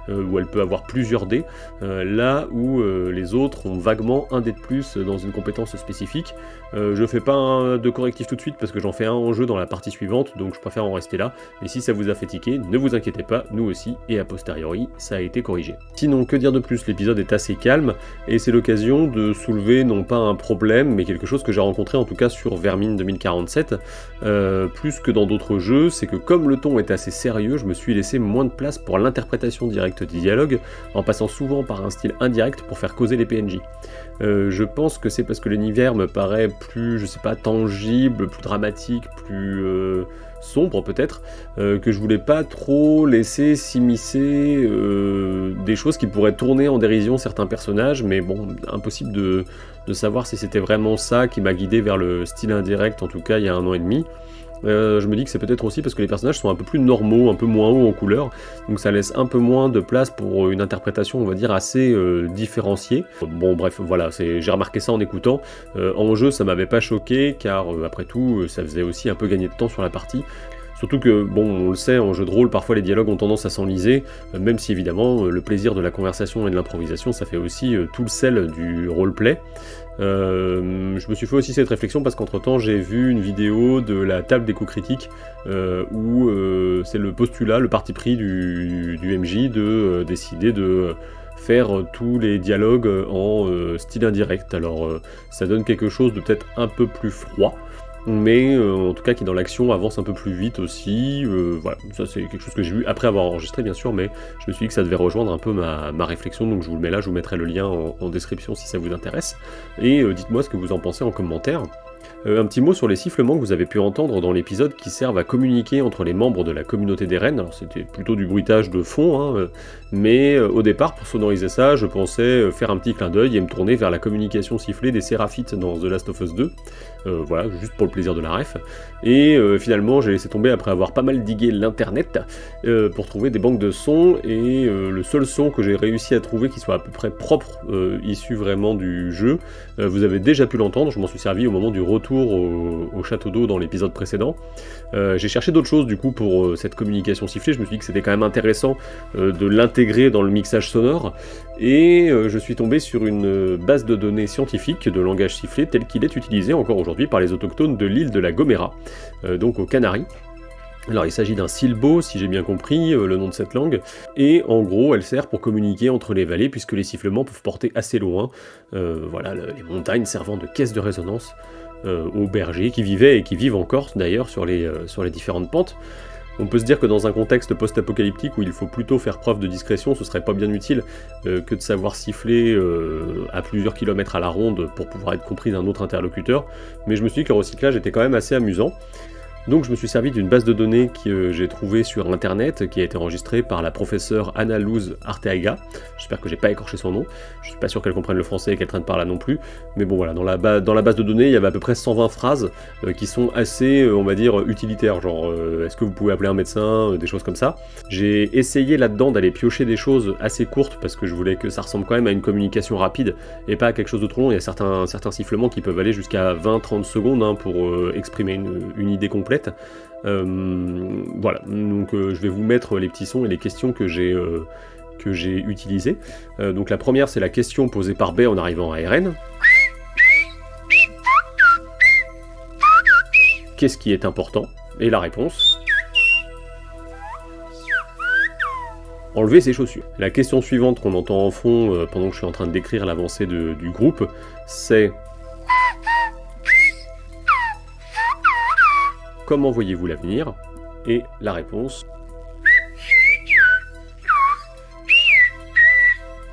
où elle peut avoir plusieurs dés, là où les autres ont vaguement un dé de plus dans une compétence spécifique. Je fais pas de correctif tout de suite parce que j'en fais un en jeu dans la partie suivante, donc je préfère en rester là. Mais si ça vous a fait tiquer, ne vous inquiétez pas, nous aussi, et a posteriori, ça a été corrigé. Sinon, que dire de plus, l'épisode est assez calme, et c'est l'occasion de soulever non pas un problème, mais quelque chose que j'ai rencontré en tout cas sur Vermine 2047, plus que dans d'autres jeux, c'est que comme le ton est assez sérieux, je me suis laissé moins de place pour l'interprétation directe des dialogues, en passant souvent par un style indirect pour faire causer les PNJ. Je pense que c'est parce que l'univers me paraît plus, je sais pas, tangible, plus dramatique, plus sombre peut-être, que je voulais pas trop laisser s'immiscer des choses qui pourraient tourner en dérision certains personnages, mais bon, impossible de savoir si c'était vraiment ça qui m'a guidé vers le style indirect, en tout cas il y a 1 an et demi. Je me dis que c'est peut-être aussi parce que les personnages sont un peu plus normaux, un peu moins hauts en couleur, donc ça laisse un peu moins de place pour une interprétation, on va dire, assez différenciée. Bon bref, voilà, j'ai remarqué ça en écoutant. En jeu, ça m'avait pas choqué, car après tout, ça faisait aussi un peu gagner de temps sur la partie. Surtout que, bon, on le sait, en jeu de rôle, parfois les dialogues ont tendance à s'enliser, même si évidemment, le plaisir de la conversation et de l'improvisation, ça fait aussi tout le sel du roleplay. Je me suis fait aussi cette réflexion parce qu'entre-temps, j'ai vu une vidéo de la table des coups critiques, où c'est le postulat, le parti pris du MJ de décider de faire tous les dialogues en style indirect. Alors, ça donne quelque chose de peut-être un peu plus froid, mais en tout cas qui dans l'action avance un peu plus vite aussi. Voilà, ça c'est quelque chose que j'ai vu après avoir enregistré bien sûr, mais je me suis dit que ça devait rejoindre un peu ma réflexion, donc je vous le mets là, je vous mettrai le lien en description si ça vous intéresse, et dites-moi ce que vous en pensez en commentaire. Un petit mot sur les sifflements que vous avez pu entendre dans l'épisode qui servent à communiquer entre les membres de la communauté des rennes. Alors c'était plutôt du bruitage de fond, hein, mais au départ, pour sonoriser ça, je pensais faire un petit clin d'œil et me tourner vers la communication sifflée des Séraphites dans The Last of Us 2. Voilà, juste pour le plaisir de la ref. Et finalement, j'ai laissé tomber après avoir pas mal digué l'internet pour trouver des banques de sons, et le seul son que j'ai réussi à trouver qui soit à peu près propre, issu vraiment du jeu, vous avez déjà pu l'entendre, je m'en suis servi au moment du retour au château d'eau dans l'épisode précédent. J'ai cherché d'autres choses du coup pour cette communication sifflée, je me suis dit que c'était quand même intéressant de l'intégrer dans le mixage sonore, et je suis tombé sur une base de données scientifique de langage sifflé tel qu'il est utilisé encore aujourd'hui par les autochtones de l'île de la Gomera, donc aux Canaries. Alors il s'agit d'un silbo, si j'ai bien compris le nom de cette langue, et en gros elle sert pour communiquer entre les vallées puisque les sifflements peuvent porter assez loin, voilà, les montagnes servant de caisse de résonance aux bergers qui vivaient et qui vivent encore d'ailleurs sur les différentes pentes. On peut se dire que dans un contexte post-apocalyptique où il faut plutôt faire preuve de discrétion, ce serait pas bien utile que de savoir siffler à plusieurs kilomètres à la ronde pour pouvoir être compris d'un autre interlocuteur, mais je me suis dit que le recyclage était quand même assez amusant. Donc je me suis servi d'une base de données que j'ai trouvée sur internet, qui a été enregistrée par la professeure Ana Luz Arteaga. J'espère que j'ai pas écorché son nom, je suis pas sûr qu'elle comprenne le français et qu'elle traîne par là non plus, mais bon voilà, dans la base de données, il y avait à peu près 120 phrases qui sont assez, on va dire, utilitaires, genre est-ce que vous pouvez appeler un médecin, des choses comme ça. J'ai essayé là-dedans d'aller piocher des choses assez courtes, parce que je voulais que ça ressemble quand même à une communication rapide, et pas à quelque chose de trop long. Il y a certains sifflements qui peuvent aller jusqu'à 20-30 secondes hein, pour exprimer une idée complète. Voilà, donc je vais vous mettre les petits sons et les questions que j'ai utilisées. Donc la première, c'est la question posée par Bay en arrivant à RN. Qu'est-ce qui est important? Et la réponse: enlever ses chaussures. La question suivante qu'on entend en fond pendant que je suis en train de décrire l'avancée du groupe, c'est: comment voyez-vous l'avenir? Et la réponse: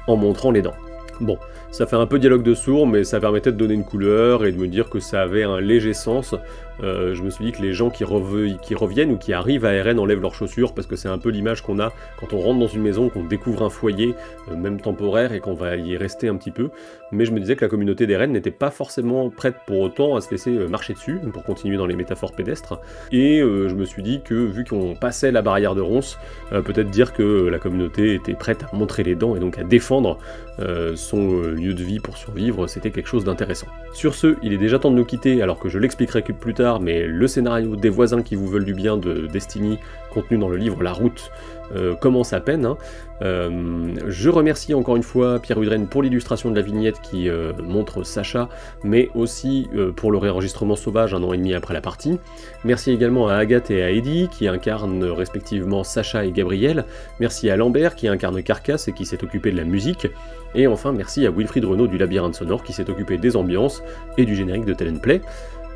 en montrant les dents. Bon, ça fait un peu dialogue de sourds, mais ça permettait de donner une couleur et de me dire que ça avait un léger sens. Je me suis dit que les gens qui reviennent ou qui arrivent à RN enlèvent leurs chaussures, parce que c'est un peu l'image qu'on a quand on rentre dans une maison, qu'on découvre un foyer, même temporaire, et qu'on va y rester un petit peu. Mais je me disais que la communauté des rennes n'était pas forcément prête pour autant à se laisser marcher dessus, pour continuer dans les métaphores pédestres. Et je me suis dit que, vu qu'on passait la barrière de Ronce, peut-être dire que la communauté était prête à montrer les dents et donc à défendre son lieu de vie pour survivre, c'était quelque chose d'intéressant. Sur ce, il est déjà temps de nous quitter, alors que je l'expliquerai plus tard, mais le scénario des voisins qui vous veulent du bien de Destiny, contenu dans le livre La Route, commence à peine. Hein. Je remercie encore une fois Pierre Udren pour l'illustration de la vignette qui montre Sacha, mais aussi pour le réenregistrement sauvage 1 an et demi après la partie. Merci également à Agathe et à Eddie qui incarnent respectivement Sacha et Gabriel. Merci à Lambert qui incarne Carcasse et qui s'est occupé de la musique. Et enfin merci à Wilfried Renaud du Labyrinthe Sonore qui s'est occupé des ambiances et du générique de Tell & Play.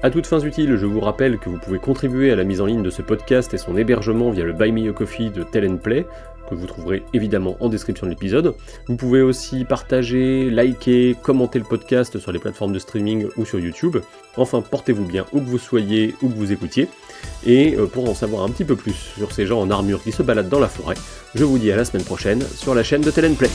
À toutes fins utiles, je vous rappelle que vous pouvez contribuer à la mise en ligne de ce podcast et son hébergement via le Buy Me a Coffee de Tell & Play, que vous trouverez évidemment en description de l'épisode. Vous pouvez aussi partager, liker, commenter le podcast sur les plateformes de streaming ou sur YouTube. Enfin, portez-vous bien où que vous soyez, où que vous écoutiez. Et pour en savoir un petit peu plus sur ces gens en armure qui se baladent dans la forêt, je vous dis à la semaine prochaine sur la chaîne de Tell & Play.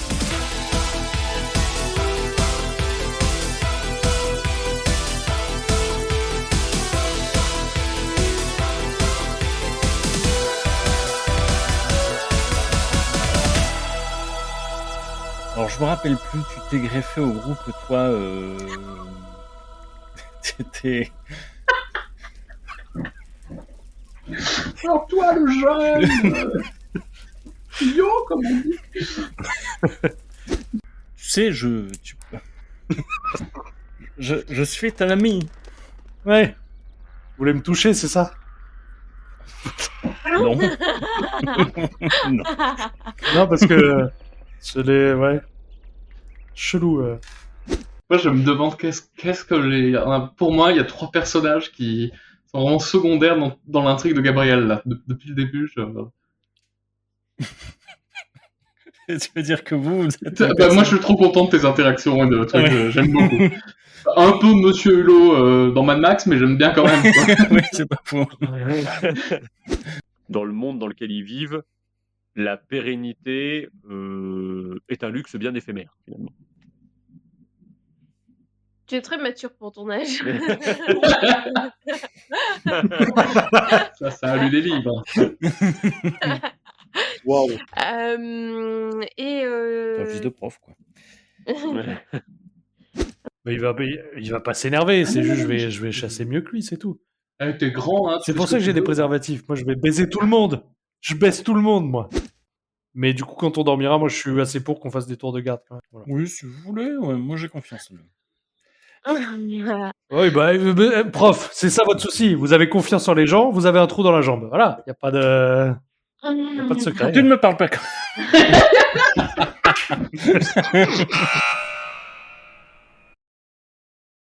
Alors je me rappelle plus, tu t'es greffé au groupe, toi, t'étais... Alors toi, le jeune Yo, comme on dit. Tu sais, je suis ton ami. Ouais. Vous voulez me toucher, c'est ça? Non. Non. Non, parce que je l'ai... Ouais. Chelou. Moi, je me demande qu'est-ce que les... Pour moi, il y a 3 personnages qui sont vraiment secondaires dans l'intrigue de Gabriel, là. Depuis le début, Tu veux dire que vous êtes... Bah, moi, je suis trop content de tes interactions et de trucs, Ouais. j'aime beaucoup. Un peu Monsieur Hulot dans Mad Max, mais j'aime bien quand même. Quoi. Oui, c'est pas faux. Dans le monde dans lequel ils vivent, la pérennité est un luxe bien éphémère, finalement. Tu es très mature pour ton âge. Ça a lu des livres. Waouh. Et Un fils de prof, quoi. Mais il va pas s'énerver, c'est juste je vais chasser mieux que lui, c'est tout. T'es grand, hein. C'est pour ça que j'ai des préservatifs. Moi, je vais baiser tout le monde. Je baisse tout le monde, moi. Mais du coup, quand on dormira, moi, je suis assez pour qu'on fasse des tours de garde. Quand même. Voilà. Oui, si vous voulez, ouais, moi j'ai confiance en lui. Oui, prof, c'est ça votre souci. Vous avez confiance en les gens, vous avez un trou dans la jambe. Voilà, il n'y a pas de secret. Tu ne me parles pas comme...